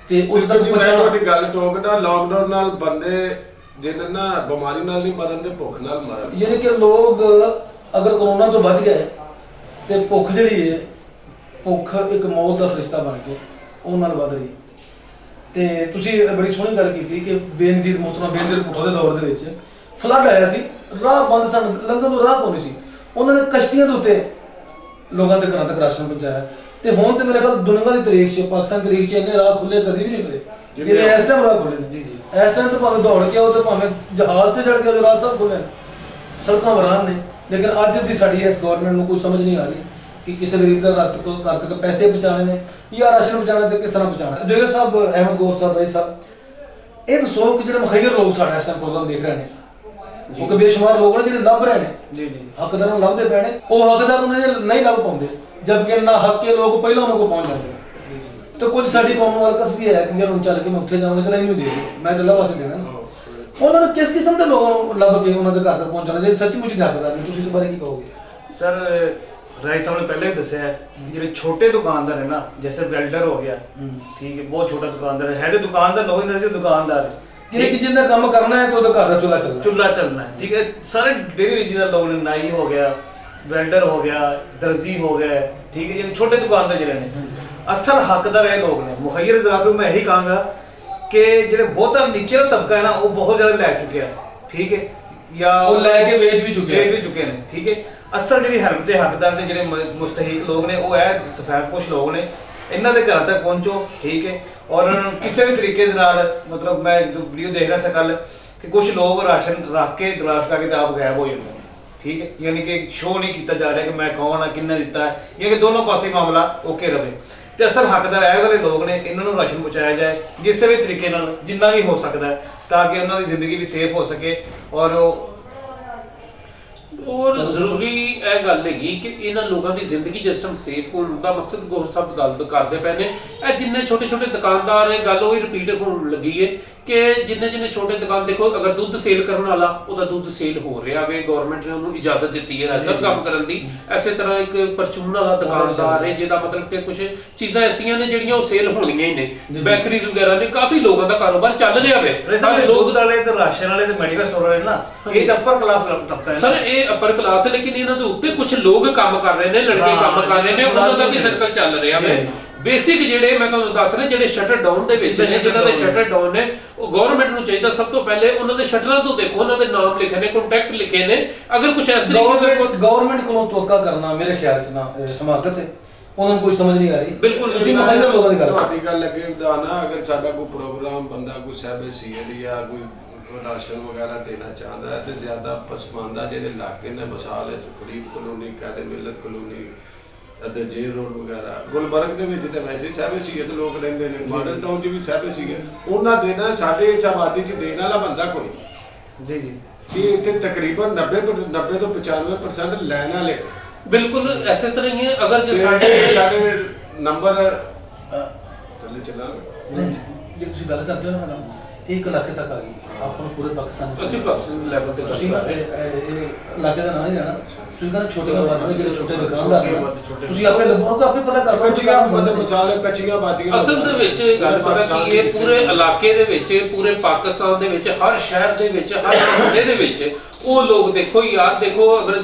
ਤੇ ਉਹ ਤੱਕ ਮੈਂ ਤੁਹਾਡੀ ਗੱਲ ਟੋਕਦਾ ਲਾਕਡਾਊਨ ਨਾਲ ਬੰਦੇ ਜਿਹਨਾਂ ਨਾ ਬਿਮਾਰੀ ਨਾਲ ਨਹੀਂ ਮਰਨ ਤੇ ਭੁੱਖ ਨਾਲ ਮਰਨ ਯਾਨੀ ਕਿ ਲੋਕ ਅਗਰ ਕੋਰੋਨਾ ਤੋਂ ਬਚ ਗਏ ਤੇ ਭੁੱਖ ਜਿਹੜੀ ਹੈ ਭੁੱਖ ਇੱਕ ਮੌਤ ਦਾ ਫਰਿਸ਼ਤਾ ਬਣ ਕੇ ਉਹ ਨਾਲ ਵੱਧ ਰਹੀ ਤੇ ਤੁਸੀਂ ਬੜੀ ਸੋਹਣੀ ਗੱਲ ਕੀਤੀ ਕਿ ਬੇਨਜ਼ੀਰ ਮੋਹਤਰਮ ਬੇਨਜ਼ੀਰ ਭੁੱਟੋ ਦੇ ਦੌਰ ਦੇ ਵਿੱਚ ਫਲੱਡ ਆਇਆ ਸੀ ਰਾਹ ਬੰਦ ਸਨ ਲੰਘਣ ਨੂੰ ਰਾਹ ਕੋਈ ਨਹੀਂ ਸੀ ਉਹਨਾਂ ਨੇ ਕਸ਼ਤੀਆਂ ਦੇ ਉੱਤੇ ਲੋਕਾਂ ਦੇ ਘਰਾਂ ਤੱਕ ਰਾਸ਼ਨ ਪਹੁੰਚਾਇਆ ਤੇ ਹੁਣ ਤੇ ਮੇਰੇ ਖਿਆਲ ਦੁਨੀਆ ਦੀ ਤਾਰੀਖ 'ਚ ਪਾਕਿਸਤਾਨ ਦੀ ਤਾਰੀਖ 'ਚ ਇੰਨੇ ਰਾਹ ਖੁੱਲੇ ਕਦੀ ਵੀ ਨਹੀਂ ਖੁੱਲੇ ਜਿਹੜੇ ਇਸ ਟਾਈਮ ਰਾਹ ਖੁੱਲੇ ਨੇ ਜੀ ਜੀ ਇਸ ਟਾਈਮ ਤਾਂ ਭਾਵੇਂ ਦੌੜ ਕੇ ਆਓ ਤੇ ਭਾਵੇਂ ਜਹਾਜ਼ ਤੇ ਚੜ੍ਹ ਕੇ ਜੋ ਰਾਹ ਸਭ ਖੁੱਲੇ ਨੇ ਸੜਕਾਂ ਵਰਾਨ ਨੇ ਲੇਕਿਨ ਅੱਜ ਦੀ ਸਾਡੀ ਇਸ ਗਵਰਨਮੈਂਟ ਨੂੰ ਕੋਈ ਸਮਝ ਨਹੀਂ ਆ ਰਹੀ ਕਿ ਕਿਸੇ ਗਰੀਬ ਦਾ ਘਰ ਤੱਕ ਪੈਸੇ ਪਹੁੰਚਾਣੇ ਨੇ ਜਾਂ ਰਾਸ਼ਨ ਪਹੁੰਚਾਣਾ ਤੇ ਕਿਸ ਤਰ੍ਹਾਂ ਪਹੁੰਚਾਣਾ ਜਿਹੜੇ ਸਾਹਿਬ ਅਹਿਮਦ ਗੌਰ ਸਾਹਿਬ ਭਾਈ ਸਾਹਿਬ ਇਹ ਦੱਸੋ ਕਿ ਜਿਹੜੇ ਮੁਖੱਈਰ ਲੋਕ ਸਾਡਾ ਇਸ ਟਾਈਮ ਪ੍ਰੋਗਰਾਮ ਦੇਖ ਰਹੇ ਨੇ ਉਹ ਕਿ ਬੇਸ਼ੁਮਾਰ ਲੋਕ ਨੇ ਜਿਹੜੇ ਲੱਭ ਰਹੇ ਨੇ ਜੀ ਜੀ ਹੱਕਦਾਰਾਂ ਨੂੰ ਲੱਭਦੇ ਪਏ ਨੇ ਉਹ ਹੱਕਦਾਰ ਨੂੰ ਨਹੀਂ ਲੱਭ ਪਾਉਂਦੇ ਜਦਕਿ ਨਾ ਹੱਕੇ ਲੋਕ ਪਹਿਲਾਂ ਉਹਨਾਂ ਕੋਲ ਪਹੁੰਚ ਜਾਂਦੇ ਤੇ ਕੁਝ ਸਾਡੀ ਕੌਮ ਨੂੰ ਵਰਕਸ ਵੀ ਹੈ ਕਿ ਯਾਰ ਹੁਣ ਚੱਲ ਕੇ ਮੈਂ ਉੱਥੇ ਜਾਵਾਂਗਾ ਚਲਾ ਇਹਨੂੰ ਦੇ ਦਿਓ ਮੈਂ ਗੱਲਾਂ ਵਾਸਤੇ ਦੇਣਾ ਉਹਨਾਂ ਨੂੰ ਕਿਸ ਕਿਸਮ ਦੇ ਲੋਕਾਂ ਨੂੰ ਲੱਭ ਕੇ ਉਹਨਾਂ ਦੇ ਘਰ ਤੱਕ ਪਹੁੰਚਾਉਣਾ ਜੇ ਸੱਚਮੁੱਚ ਦੇ ਹੱਕਦਾਰ ਨੇ ਤੁਸੀਂ ਇਸ ਬਾਰੇ ਕੀ ਕਹੋਗੇ ਸਰ ਰਾਈ ਸਾਹਿਬ ਨੇ ਪਹਿਲਾਂ ਹੀ ਦੱਸਿਆ ਹੈ ਕਿ ਜਿਹੜੇ ਛੋਟੇ ਦੁਕਾਨਦਾਰ ਹੈ ਨਾ ਜੈਸੇ ਵੈਲਡਰ ਹੋ ਗਿਆ ਠੀਕ ਹੈ ਬਹੁਤ ਛੋਟਾ ਦੁਕਾਨਦਾਰ ਹੈ ਤੇ ਦੁਕਾਨਦਾਰ ਲੋਕ ਨਹੀਂ ਦੁਕਾਨਦਾਰ ਹੈ ਕਿ ਜਿੰਨਾ ਕੰਮ ਕਰਨਾ ਹੈ ਤਾਂ ਉਹਦਾ ਘਰ ਦਾ ਚੁੱਲ੍ਹਾ ਚੱਲਣਾ ਹੈ ਠੀਕ ਹੈ ਸਾਰੇ ਡੇਲੀ ਰੀਜਨਲ ਲੋਕ ਨੇ ਨਾਈ ਹੋ ਗਿਆ ਵੈਲਡਰ ਹੋ ਗਿਆ ਦਰਜੀ ਹੋ ਗਿਆ ਠੀਕ ਹੈ ਜਿਹੜੇ ਛੋਟੇ ਦੁਕਾਨਦਾਰ ਜਿਹੜੇ ਨੇ ਅਸਲ ਹੱਕਦਾਰ ਇਹ ਲੋਕ ਨੇ ਮੁਖੱਈਰ ਜ਼ਰਾਤ ਨੂੰ ਮੈਂ ਇਹੀ ਕਹਾਂਗਾ ਕਿ ਜਿਹੜੇ ਬਹੁਤਾ ਨਿਚਲਾ ਤਬਕਾ ਹੈ ਨਾ ਉਹ ਬਹੁਤ ਜ਼ਿਆਦਾ ਲੈ ਚੁੱਕਿਆ ਠੀਕ ਹੈ ਜਾਂ ਉਹ ਲੈ ਕੇ ਵੇਚ ਵੀ ਚੁੱਕੇ ਨੇ ਠੀਕ ਹੈ ਅਸਲ ਜਿਹੜੀ ਹੈਲਪ ਦੇ ਹੱਕਦਾਰ ਨੇ ਜਿਹੜੇ ਮੁਸਤਹਿਕ ਲੋਕ ਨੇ ਉਹ ਹੈ ਸਫੈਦਪੋਸ਼ ਲੋਕ ਨੇ ਇਹਨਾਂ ਦੇ ਘਰਾਂ ਤੱਕ ਪਹੁੰਚੋ ਠੀਕ ਹੈ ਔਰ ਕਿਸੇ ਵੀ ਤਰੀਕੇ ਦੇ ਨਾਲ ਮਤਲਬ ਮੈਂ ਵੀਡੀਓ ਦੇਖ ਰਿਹਾ ਸੀ ਕੱਲ ਕਿ ਕੁਝ ਲੋਕ ਰਾਸ਼ਨ ਰੱਖ ਕੇ ਦਰਾਜ ਕਰਕੇ ਤੇ ਆਪ ਗਾਇਬ ਹੋ ਜਾਂਦੇ ਨੇ ਠੀਕ ਹੈ ਯਾਨੀ ਕਿ ਸ਼ੋਅ ਨਹੀਂ ਕੀਤਾ ਜਾ ਰਿਹਾ ਕਿ ਮੈਂ ਕੌਣ ਆ ਕਿੰਨਾ ਦਿੱਤਾ ਹੈ ਜਾਂ ਕਿ ਦੋਨੋਂ ਪਾਸੇ ਮਾਮਲਾ ਓਕੇ ਰਵੇ ਤੇ ਅਸਲ ਹੱਕਦਾਰ ਇਹ ਵਾਲੇ ਲੋਕ ਨੇ ਇਹਨਾਂ ਨੂੰ ਰਾਸ਼ਨ ਪਹੁੰਚਾਇਆ ਜਾਏ ਕਿਸੇ ਵੀ ਤਰੀਕੇ ਨਾਲ ਜਿੰਨਾ ਵੀ ਹੋ ਸਕਦਾ ਹੈ ਤਾਂ ਕਿ ਉਹਨਾਂ ਦੀ ਜ਼ਿੰਦਗੀ ਵੀ ਸੇਫ ਹੋ ਸਕੇ ਔਰ ਜ਼ਰੂਰੀ ਇਹ ਗੱਲ ਹੈਗੀ ਕਿ ਇਹਨਾਂ ਲੋਕਾਂ ਦੀ ਜ਼ਿੰਦਗੀ ਜਿਸ ਟਾਈਮ ਸੇਫ ਹੋਣ ਦਾ ਮਕਸਦ ਗੌਰ ਸਾਹਿਬ ਗੱਲ ਕਰਦੇ ਪਏ ਨੇ ਇਹ ਜਿੰਨੇ ਛੋਟੇ ਛੋਟੇ ਦੁਕਾਨਦਾਰ ਨੇ ਗੱਲ ਉਹੀ ਰਿਪੀਟ ਹੋਣ ਲੱਗੀ ਹੈ ਕਿ ਜਿੰਨੇ ਛੋਟੇ ਦੁਕਾਨ ਦੇਖੋ ਅਗਰ ਦੁੱਧ ਸੇਲ ਕਰਨ ਵਾਲਾ ਉਹਦਾ ਦੁੱਧ ਸੇਲ ਹੋ ਰਿਹਾ ਵੇ ਗਵਰਨਮੈਂਟ ਨੇ ਉਹਨੂੰ ਇਜਾਜ਼ਤ ਦਿੱਤੀ ਹੈ ਸਭ ਕੰਮ ਕਰਨ ਦੀ ਐਸੇ ਤਰ੍ਹਾਂ ਇੱਕ ਪਰਚੂਨ ਵਾਲਾ ਦੁਕਾਨਦਾਰ ਹੈ ਜਿਹਦਾ ਮਤਲਬ ਕਿ ਕੁਝ ਚੀਜ਼ਾਂ ਐਸੀਆਂ ਨੇ ਜਿਹੜੀਆਂ ਉਹ ਸੇਲ ਹੋਣੀਆਂ ਹੀ ਨੇ ਬੇਕਰੀਜ਼ ਵਗੈਰਾ ਨੇ ਕਾਫੀ ਲੋਕਾਂ ਦਾ ਕਾਰੋਬਾਰ ਚੱਲ ਰਿਹਾ ਵੇ ਸਾਰੇ ਲੋਕ ਵਾਲੇ ਤੇ ਰਾਸ਼ਨ ਵਾਲੇ ਤੇ ਮੈਡੀਕਲ ਸਟੋਰ ਵਾਲੇ ਨਾ ਇਹ ਤਾਂ ਅਪਰ ਕਲਾਸ ਤਬਕਾ ਹੈ ਸਰ ਇਹ ਅਪਰ ਕਲਾਸ ਹੈ ਲੇਕਿਨ ਇਹਨਾਂ ਦੇ ਉੱਤੇ ਕੁਝ ਲੋਕ ਕੰਮ ਕਰ ਰਹੇ ਨੇ ਲੜਕੇ ਕੰਮ ਕਰ ਰਹੇ ਨੇ ਉਹਨਾਂ ਦਾ ਵੀ ਸਰਕਲ ਚੱਲ ਰਿਹਾ ਵੇ ਬੇਸਿਕ ਜਿਹੜੇ ਮੈਂ ਤੁਹਾਨੂੰ ਦੱਸ ਰਿਹਾ ਜਿਹੜੇ ਸ਼ਟਰ ਡਾਊਨ ਦੇ ਵਿੱਚ ਨੇ ਜਿਹਨਾਂ ਦੇ ਸ਼ਟਰ ਡਾਊਨ ਨੇ ਉਹ ਗਵਰਨਮੈਂਟ ਨੂੰ ਚਾਹੀਦਾ ਸਭ ਤੋਂ ਪਹਿਲੇ ਉਹਨਾਂ ਦੇ ਸ਼ਟਰਾਂ ਤੋਂ ਦੇਖੋ ਉਹਨਾਂ ਦੇ ਨਾਮ ਲਿਖੇ ਨੇ ਕੰਟੈਕਟ ਲਿਖੇ ਨੇ ਅਗਰ ਕੁਝ ਇਸ ਤਰੀਕੇ ਦਾ ਗਵਰਨਮੈਂਟ ਕੋਲੋਂ ਤੋਕਾ ਕਰਨਾ ਮੇਰੇ ਖਿਆਲ ਚ ਨਾ ਸਮਾਗਤ ਹੈ ਉਹਨਾਂ ਨੂੰ ਕੋਈ ਸਮਝ ਨਹੀਂ ਆ ਰਹੀ ਬਿਲਕੁਲ ਤੁਸੀਂ ਮੁਖਾਲਿਫ ਲੋਕਾਂ ਦੀ ਗੱਲ ਤੁਹਾਡੀ ਗੱਲ ਲੱਗੇ ਨਾ ਅਗਰ ਸਾਡਾ ਕੋਈ ਪ੍ਰੋਗਰਾਮ ਬੰਦਾ ਕੋਈ ਸਾਹਿਬ ਸੀਐਡ ਜਾਂ ਕੋਈ ਰਾਸ਼ਨ ਵਗੈਰਾ ਦੇਣਾ ਚਾਹੁੰਦਾ ਹੈ ਤੇ ਜ਼ਿਆਦਾ ਪਸਮਾਨਦਾ ਜਿਹੜੇ ਇਲਾਕੇ ਨੇ ਮਿਸਾਲ ਫਰੀਦ ਕਲੋਨੀ ਕਾਦੇ ਮਿਲਤ ਕਲੋਨੀ ਅਤੇ ਜੇ ਰੋਡ ਵਗੈਰਾ ਗੁਲਬਰਗ ਦੇ ਵਿੱਚ ਤਾਂ ਵੈਸੇ ਸਾਹਿਬ ਸੀਐਦ ਲੋਕ ਰਹਿੰਦੇ ਨੇ ਮਾਡਲ ਟਾਊਨ 'ਚ ਵੀ ਸਾਹਿਬ ਸੀਗੇ ਉਹਨਾਂ ਦੇਣਾ ਸਾਡੇ ਇਸ ਆਬਾਦੀ 'ਚ ਦੇਣ ਵਾਲਾ ਬੰਦਾ ਕੋਈ ਜੀ ਜੀ ਕਿ ਇੱਥੇ ਤਕਰੀਬਨ 90 ਤੋਂ 95% ਲੈਣ ਵਾਲੇ ਬਿਲਕੁਲ ਐਸੇ ਤਰ੍ਹਾਂ ਹੀ ਹੈ ਅਗਰ ਜੇ ਸਾਡੇ ਨੰਬਰ ਚੱਲੇ ਚੱਲਾਂਗੇ ਜੇ ਤੁਸੀਂ ਗੱਲ ਕਰਦੇ ਹੋ ਨਾ ਮੈਡਮ 1 ਲੱਖ ਤੱਕ ਆ ਗਈ ਆਪਾਂ ਨੂੰ ਪੂਰੇ ਪਾਕਿਸਤਾਨ ਅਸੀਂ ਪਾਕਿਸਤਾਨ ਲੈਵਲ ਤੇ ਤੁਸੀਂ ਇਲਾਕੇ ਦਾ ਨਾਂ ਨਹੀਂ ਲੈਣਾ ਤੁਸੀਂ ਕਹਿੰਦੇ ਛੋਟੇ ਆਬਾਦੀ ਜਿਹੜੇ ਛੋਟੇ ਦੁਕਾਨਦਾਰ ਨੇ ਤੁਸੀਂ ਆਪਣੇ ਲੋਕਾਂ ਨੂੰ ਆਪੇ ਪਤਾ ਕਰ ਲਓ ਕੱਚੀਆਂ ਮਤਲਬ ਮਿਸਾਲ ਕੱਚੀਆਂ ਬਾਦੀਆਂ ਅਸਲ ਦੇ ਵਿੱਚ ਗੱਲ ਪਤਾ ਕੀ ਇਹ ਪੂਰੇ ਇਲਾਕੇ ਦੇ ਵਿੱਚ ਪੂਰੇ ਪਾਕਿਸਤਾਨ ਦੇ ਵਿੱਚ ਹਰ ਸ਼ਹਿਰ ਦੇ ਵਿੱਚ ਹਰ ਮੁਹੱਲੇ ਦੇ ਵਿੱਚ ਉਹ ਲੋਕ ਦੇਖੋ ਯਾਰ ਦੇਖੋ ਅਗਰ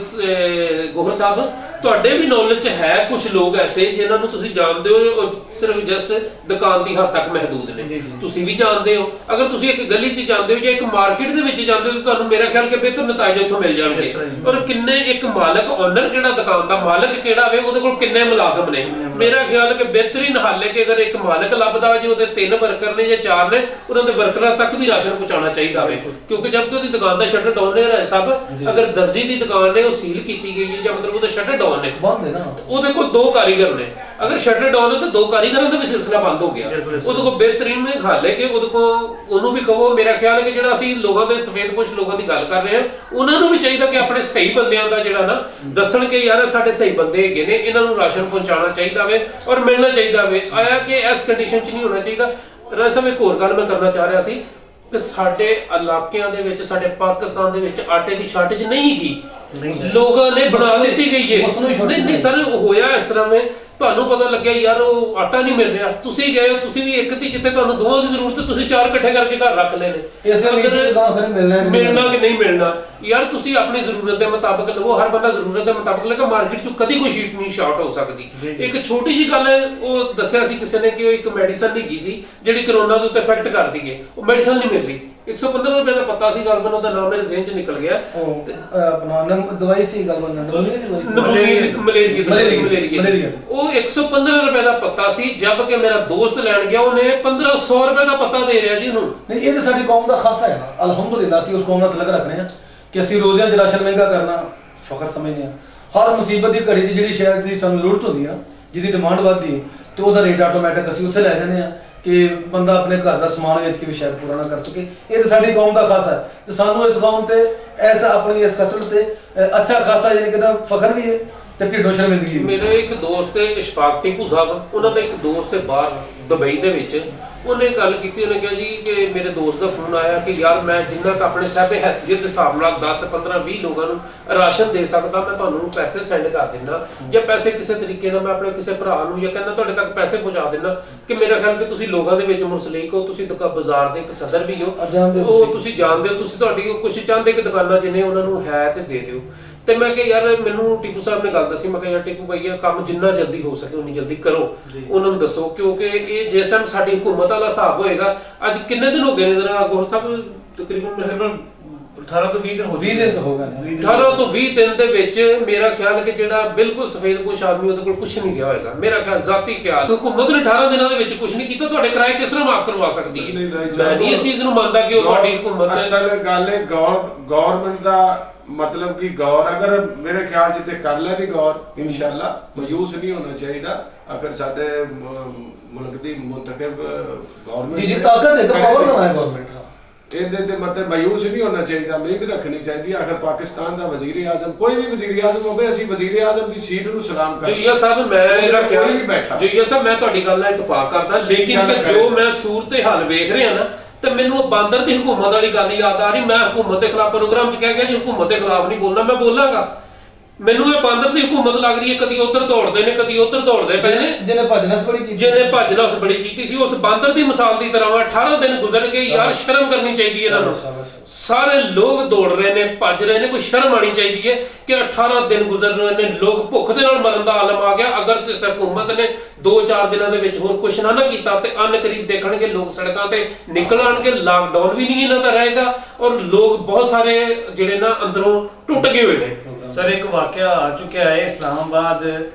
ਗੋਹਰ ਸਾਹਿਬ ਤੁਹਾਡੇ ਵੀ ਨੌਲੇਜ ਚ ਹੈ ਕੁਝ ਲੋਕ ਐਸੇ ਜਿਨ੍ਹਾਂ ਨੂੰ ਤੁਸੀਂ ਜਾਣਦੇ ਹੋ ਉਹ ਸਿਰਫ ਜਸਟ ਦੁਕਾਨ ਦੀ ਹੱਦ ਤੱਕ ਮਹਦੂਦ ਨੇ ਤੁਸੀਂ ਵੀ ਜਾਣਦੇ ਹੋ ਅਗਰ ਤੁਸੀਂ ਇੱਕ ਗਲੀ 'ਚ ਜਾਂਦੇ ਹੋ ਜਾਂ ਇੱਕ ਮਾਰਕੀਟ ਦੇ ਵਿੱਚ ਜਾਂਦੇ ਹੋ ਤਾਂ ਤੁਹਾਨੂੰ ਮੇਰਾ ਖਿਆਲ ਕਿ ਬਿਹਤਰ ਨਤੀਜੇ ਉੱਥੋਂ ਮਿਲ ਜਾਣਗੇ ਪਰ ਕਿੰਨੇ ਇੱਕ ਮਾਲਕ ਓਨਰ ਜਿਹੜਾ ਦੁਕਾਨ ਦਾ ਮਾਲਕ ਕਿਹੜਾ ਹੋਵੇ ਉਹਦੇ ਕੋਲ ਕਿੰਨੇ ਮੁਲਾਜ਼ਮ ਨੇ ਮੇਰਾ ਖਿਆਲ ਕਿ ਬਿਹਤਰੀਨ ਹੱਲ ਹੈ ਕਿ ਅਗਰ ਇੱਕ ਮਾਲਕ ਲੱਭਦਾ ਜੇ ਉਹਦੇ 3 ਵਰਕਰ ਨੇ ਜਾਂ 4 ਨੇ ਉਹਨਾਂ ਦੇ ਵਰਕਰਾਂ ਤੱਕ ਵੀ ਰਾਸ਼ਨ ਪਹੁੰਚਾਉਣਾ ਚਾਹੀਦਾ ਹੋਵੇ ਕਿਉਂਕਿ ਜਦ ਕਿ ਉਹਦੀ ਦੁਕਾਨ ਦਾ ਸ਼ਟਰ ਡਾਊਨ ਹੈ ਸਭ ਅਗਰ ਦਰਜੀ ਦੀ ਦੁਕਾਨ ਨੇ ਉਹ ਸੀਲ ਕੀਤੀ ਗਈ ਹੈ ਜਾਂ ਮਤਲਬ ਉਹਦਾ ਸ਼ਟਰ ਡਾਊਨ ਨੇ, ਬੰਦ ਹੈ ਨਾ। ਉਹਦੇ ਕੋਲ 2 ਕਾਰੀਗਰ ਨੇ, ਅਗਰ ਸ਼ਟਰ ਡਾਊਨ ਹੈ ਤਾਂ 2 ਕਾਰੀਗਰਾਂ ਦਾ ਵੀ ਸਿਲਸਿਲਾ ਬੰਦ ਹੋ ਗਿਆ। ਉਹਦੇ ਕੋਲ ਬਿਹਤਰੀਨ ਨੇ ਖਾ ਲੈ ਕੇ ਉਹਦੇ ਕੋਲ ਉਹਨੂੰ ਵੀ ਕਹੋ। ਮੇਰਾ ਖਿਆਲ ਹੈ ਕਿ ਜਿਹੜਾ ਅਸੀਂ ਲੋਕਾਂ ਦੇ ਸਫੇਦਪੋਸ਼ ਲੋਕਾਂ ਦੀ ਗੱਲ ਕਰ ਰਹੇ ਹਾਂ, ਉਹਨਾਂ ਨੂੰ ਵੀ ਚਾਹੀਦਾ ਕਿ ਆਪਣੇ ਸਹੀ ਬੰਦਿਆਂ ਦਾ ਜਿਹੜਾ ਨਾ ਦੱਸਣ ਕਿ ਯਾਰ ਸਾਡੇ ਸਹੀ ਬੰਦੇ ਹੈਗੇ ਨੇ, ਇਹਨਾਂ ਨੂੰ ਰਾਸ਼ਨ ਪਹੁੰਚਾਉਣਾ ਚਾਹੀਦਾ ਵੇ ਔਰ ਮਿਲਣਾ ਚਾਹੀਦਾ ਵੇ। ਆਇਆ ਕਿ ਇਸ ਕੰਡੀਸ਼ਨ 'ਚ ਨਹੀਂ ਹੋਣਾ ਚਾਹੀਦਾ। ਰਾਜ ਸਾਹਿਬ ਇੱਕ ਹੋਰ ਗੱਲ ਮੈਂ ਕਰਨਾ ਚਾਹ ਰਿਹਾ ਸੀ ਕਿ ਸਾਡੇ ਇਲਾਕਿਆਂ ਦੇ ਵਿੱਚ, ਸਾਡੇ ਪਾਕਿਸਤਾਨ ਦੇ ਵਿੱਚ ਆਟੇ ਦੀ ਸ਼ਾਰਟੇਜ ਨਹੀਂ ਹੈਗੀ, ਲੋਕਾਂ ਨੇ ਬਣਾ ਦਿੱਤੀ ਗਈ ਹੈ। ਨਹੀਂ ਸਰ, ਹੋਇਆ ਇਸ ਤਰ੍ਹਾਂ ਵਿੱਚ ਤੁਹਾਨੂੰ ਪਤਾ ਲੱਗਿਆ ਯਾਰ ਉਹ ਆਟਾ ਨਹੀਂ ਮਿਲ ਰਿਹਾ, ਤੁਸੀਂ ਗਏ ਹੋ, ਤੁਸੀਂ ਵੀ ਇੱਕ ਦੀ ਜਿੱਥੇ ਤੁਹਾਨੂੰ 2 ਦੀ ਜ਼ਰੂਰਤ, ਤੁਸੀਂ 4 ਇਕੱਠੇ ਕਰਕੇ ਘਰ ਰੱਖ ਲੈਣੇ। ਮਿਲਣਾ ਕਿ ਨਹੀਂ ਮਿਲਣਾ ਯਾਰ, ਤੁਸੀਂ ਆਪਣੀ ਜ਼ਰੂਰਤ ਦੇ ਮੁਤਾਬਕ ਲਵੋ। ਹਰ ਬੰਦਾ ਜ਼ਰੂਰਤ ਦੇ ਮੁਤਾਬਕ ਲੇਗਾ। ਮਾਰਕੀਟ 'ਚ ਕਦੀ ਕੋਈ ਸ਼ੀਟ ਨਹੀਂ ਸ਼ਾਰਟ ਹੋ ਸਕਦੀ। ਇੱਕ ਛੋਟੀ ਜਿਹੀ ਗੱਲ ਹੈ, ਉਹ ਦੱਸਿਆ ਸੀ ਕਿਸੇ ਨੇ ਕਿ ਉਹ ਇੱਕ ਮੈਡੀਸਨ ਨਹੀਂ ਗਈ ਸੀ ਜਿਹੜੀ ਕਰੋਨਾ ਦੇ ਉੱਤੇ ਇਫੈਕਟ ਕਰਦੀ ਹੈ, ਉਹ ਮੈਡੀਸਨ ਨਹੀਂ ਮਿਲ ਰਹੀ। 115 ਰੁਪਏ ਦਾ ਪਤਾ ਸੀ, ਗੱਲ ਉਹਦਾ ਨਾਮ ਮੇਰੇ ਜ਼ਿਹਨ 'ਚ ਨਿਕਲ ਗਿਆ। ਆਪਣਾ ਦਵਾਈ ਸੀ ਗੱਲ ਮਲੇਰੀਆ। ਉਹ 115 ਰੁਪਏ ਦਾ ਪੱਤਾ ਸੀ, ਜਦ ਕਿ ਮੇਰਾ ਦੋਸਤ ਲੈਣ ਗਿਆ ਉਹਨੇ 1500 ਰੁਪਏ ਦਾ ਪੱਤਾ ਦੇ ਰਿਹਾ ਜੀ ਉਹਨੂੰ। ਨਹੀਂ, ਇਹ ਤਾਂ ਸਾਡੀ ਕੌਮ ਦਾ ਖਾਸਾ ਹੈ ਨਾ। ਅਲਹਮਦੁਲਿਲਾ ਅਸੀਂ ਉਸ ਕੌਮ ਨਾਲ ਤਲਕ ਰੱਖਦੇ ਹਾਂ ਕਿ ਅਸੀਂ ਰੋਜ਼ਿਆਂ 'ਚ ਰਾਸ਼ਨ ਮਹਿੰਗਾ ਕਰਨਾ ਫਖਰ ਸਮਝਦੇ ਹਾਂ। ਹਰ ਮੁਸੀਬਤ ਦੀ ਘੜੀ 'ਚ ਜਿਹੜੀ ਸ਼ਾਇਦ ਦੀ ਸਾਨੂੰ ਜ਼ਰੂਰਤ ਹੁੰਦੀ ਹੈ, ਜਿਹਦੀ ਡਿਮਾਂਡ ਵੱਧਦੀ ਹੈ, ਤੇ ਉਹਦਾ ਰੇਟ ਆਟੋਮੈਟਿਕ ਅਸੀਂ ਉੱਥੇ ਲੈ ਜਾਂਦੇ ਹਾਂ ਕਿ ਬੰਦਾ ਆਪਣੇ ਘਰ ਦਾ ਸਮਾਨ ਵੇਚ ਕੇ ਵੀ ਸ਼ਾਇਦ ਪੂਰਾ ਨਾ ਕਰ ਸਕੇ। ਇਹ ਤਾਂ ਸਾਡੀ ਕੌਮ ਦਾ ਖਾਸਾ ਹੈ ਤੇ ਸਾਨੂੰ ਇਸ ਕੌਮ ਤੇ ਐਸਾ ਆਪਣੀ ਇਸ ਖਸਲਤ ਤੇ ਅੱਛਾ ਖਾਸਾ ਯਾਨੀ ਕਿ ਫਖਰ ਵੀ ਹੈ ਤੇ ਢਿੱਡੋਂ ਸ਼ਰਮਿੰਦਗੀ। ਮੇਰੇ ਇੱਕ ਦੋਸਤ ਹੈ ਇਸ਼ਫਾਕ ਟੀਪੂ ਸਾਹਿਬ, ਉਹਨਾਂ ਦਾ ਇੱਕ ਦੋਸਤ ਹੈ ਬਾਹਰ ਦੁਬਈ ਦੇ ਵਿੱਚ। ਉਹਨੇ ਗੱਲ ਕੀਤੀ, ਉਹਨੇ ਕਿਹਾ ਜੀ ਕਿ ਮੇਰੇ ਦੋਸਤ ਦਾ ਫੋਨ ਆਇਆ ਕਿ ਯਾਰ ਮੈਂ ਜਿੰਨਾ ਕੁ ਆਪਣੇ ਸਾਹਿਬੇ ਹੈਸੀਅਤ ਦੇ ਹਿਸਾਬ ਨਾਲ 10 15 20 ਲੋਕਾਂ ਨੂੰ ਰਾਸ਼ਨ ਦੇ ਸਕਦਾ, ਮੈਂ ਤੁਹਾਨੂੰ ਪੈਸੇ ਸੈਂਡ ਕਰ ਦਿੰਦਾ, ਜਾਂ ਪੈਸੇ ਕਿਸੇ ਤਰੀਕੇ ਨਾਲ ਮੈਂ ਆਪਣੇ ਕਿਸੇ ਭਰਾ ਨੂੰ ਜਾਂ ਕਹਿੰਦਾ ਤੁਹਾਡੇ ਤੱਕ ਪੈਸੇ ਪਹੁੰਚਾ ਦਿੰਦਾ। ਕਿ ਮੇਰਾ ਖਿਆਲ ਕਿ ਤੁਸੀਂ ਲੋਕਾਂ ਦੇ ਵਿੱਚ ਮੁਸਲੀਕ ਹੋ, ਤੁਸੀਂ ਬਾਜ਼ਾਰ ਦੇ ਇੱਕ ਸਦਰ ਵੀ ਹੋ, ਉਹ ਤੁਸੀਂ ਜਾਣਦੇ ਹੋ, ਤੁਸੀਂ ਤੁਹਾਡੀ ਕੁਛ ਚਾਹੁੰਦੇ ਕਿ ਦੁਕਾਨਾਂ ਜਿਹਨੇ ਉਹਨਾਂ ਨੂੰ ਹੈ ਤੇ ਦੇ ਦਿਓ। ਤੇ ਮੈਂ ਕਿਹਾ ਯਾਰ, ਮੈਨੂੰ ਟੀਪੂ ਸਾਹਿਬ ਨੇ ਗੱਲ ਦੱਸੀ, ਮੈਂ ਕਿਹਾ ਯਾਰ ਟੀਪੂ ਭਈਆ ਕੰਮ ਜਿੰਨਾ ਜਲਦੀ ਹੋ ਸਕੇ ਉਨੀ ਜਲਦੀ ਕਰੋ, ਉਹਨਾਂ ਨੂੰ ਦੱਸੋ, ਕਿਉਂਕਿ ਇਹ ਜਿਸ ਟਾਈਮ ਸਾਡੀ ਹੁਕੂਮਤ ਵਾਲਾ ਹਿਸਾਬ ਹੋਏਗਾ। ਅੱਜ ਕਿੰਨੇ ਦਿਨ ਹੋ ਗਏ ਨੇ ਜ਼ਰਾ ਗੌਰ ਸਾਹਿਬ? ਤਕਰੀਬਨ 18 ਤੋਂ 20 ਦਿਨ ਹੋ ਗਏ। 18 ਤੋਂ 20 ਦਿਨ ਦੇ ਵਿੱਚ ਮੇਰਾ ਖਿਆਲ ਕਿ ਜਿਹੜਾ ਬਿਲਕੁਲ ਸਫੇਦਪੋਸ਼ ਆਦਮੀ ਉਹਦੇ ਕੋਲ ਕੁਝ ਨਹੀਂ ਗਿਆ ਹੋਏਗਾ। ਮੇਰਾ ਖਿਆਲ ਜ਼ਾਤੀ ਖਿਆਲ ਹੁਕੂਮਤ ਨੇ 18 ਦਿਨਾਂ ਦੇ ਵਿੱਚ ਕੁਝ ਨਹੀਂ ਕੀਤਾ। ਤੁਹਾਡੇ ਕਿਰਾਏ ਕਿਸ ਤਰ੍ਹਾਂ ਮਾਫ ਕਰਵਾ ਸਕਦੀ ਹੈ? ਮੈਂ ਨਹੀਂ ਇਸ ਚੀਜ਼ ਨੂੰ ਮੰਨਦਾ ਕਿ ਉਹ ਤੁਹਾਡੀ ਹੁਕੂਮਤ ਹੈ। ਅਸਲ ਗੱਲ ਹੈ ਗਵਰਨਮੈਂਟ ਦਾ मतलब कि गौर अगर मेरे ख्याल च कर ले गौर इंशाअल्लाह मायूस नहीं होना चाहिए। अगर साडे मुल्क दी मुंतखब गवर्नमेंट जी ताकत है तो पावर ना है गवर्नमेंट ਇਹਦੇ मतलब मायूस नहीं होना चाहिए, उम्मीद रखनी चाहिए। अगर पाकिस्तान का वजीर आजम कोई भी वजीर आजम होवे, ਅਸੀਂ वजीर आजम ਦੀ ਸੀਟ ਨੂੰ ਸਲਾਮ ਕਰਦੇ। ਜੁਈਆ ਸਾਹਿਬ ਮੇਰਾ ਖਿਆਲ ਵੀ ਬੈਠਾ, ਜੁਈਆ ਸਾਹਿਬ ਮੈਂ ਤੁਹਾਡੀ ਗੱਲ ਨਾਲ ਇਤਫਾਕ ਕਰਦਾ, ਲੇਕਿਨ ਜੋ ਮੈਂ ਸੂਰਤ ਹਾਲ ਵੇਖ ਰਿਹਾ ਨਾ ਤੇ ਮੈਨੂੰ ਉਹ ਬਾਂਦਰ ਦੀ ਹਕੂਮਤ ਵਾਲੀ ਗੱਲ ਯਾਦ ਆ ਰਹੀ। ਮੈਂ ਹਕੂਮਤ ਦੇ ਖਿਲਾਫ ਪ੍ਰੋਗਰਾਮ 'ਚ ਕਹਿ ਗਿਆ ਜੀ ਹਕੂਮਤ ਦੇ ਖਿਲਾਫ ਨਹੀਂ ਬੋਲਣਾ, ਮੈਂ ਬੋਲਾਂਗਾ। ਮੈਨੂੰ ਇਹ ਬਾਂਦਰ ਦੀ ਹਕੂਮਤ ਲੱਗ ਰਹੀ ਹੈ, ਕਦੀ ਉਧਰ ਦੌੜਦੇ ਨੇ ਕਦੀ ਉਧਰ ਦੌੜਦੇ ਪਏ ਨੇ। ਜਿਹਨੇ ਭੱਜ ਨਸ ਬੜੀ ਕੀਤੀ ਸੀ, ਉਸ ਬਾਂਦਰ ਦੀ ਮਿਸਾਲ ਦੀ ਤਰ੍ਹਾਂ 18 ਦਿਨ ਗੁਜ਼ਰ ਗਏ ਯਾਰ। ਸ਼ਰਮ ਕਰਨੀ ਚਾਹੀਦੀ ਹੈ ਇਹਨਾਂ ਨੂੰ। ਸਾਰੇ ਲੋਕ ਦੌੜ ਰਹੇ ਨੇ, ਭੱਜ ਰਹੇ ਨੇ, ਕੋਈ ਸ਼ਰਮ ਆਣੀ ਚਾਹੀਦੀ ਹੈ ਕਿ 18 ਦਿਨ ਗੁਜ਼ਰ ਰਹੇ ਨੇ, ਲੋਕ ਭੁੱਖ ਦੇ ਨਾਲ ਮਰਨ ਦਾ ਆਲਮ ਆ ਗਿਆ। ਅਗਰ ਤੇ ਹਕੂਮਤ ਨੇ 2-4 ਦਿਨਾਂ ਦੇ ਵਿੱਚ ਹੋਰ ਕੁਛ ਨਾ ਕੀਤਾ ਤੇ ਅੰਨ ਕਰੀਬ ਦੇਖਣਗੇ ਲੋਕ ਸੜਕਾਂ ਤੇ ਨਿਕਲ ਆਣਗੇ। ਲਾਕਡਾਊਨ ਵੀ ਨਹੀਂ ਇਹਨਾਂ ਦਾ ਰਹੇਗਾ ਔਰ ਲੋਕ ਬਹੁਤ ਸਾਰੇ ਜਿਹੜੇ ਨਾ ਅੰਦਰੋਂ ਟੁੱਟ ਗਏ ਹੋਏ ਨੇ। ਸਰ ਇੱਕ ਵਾਕਿਆ ਆ ਚੁੱਕਿਆ ਹੈ ਇਸਲਾਮਾਬਾਦ,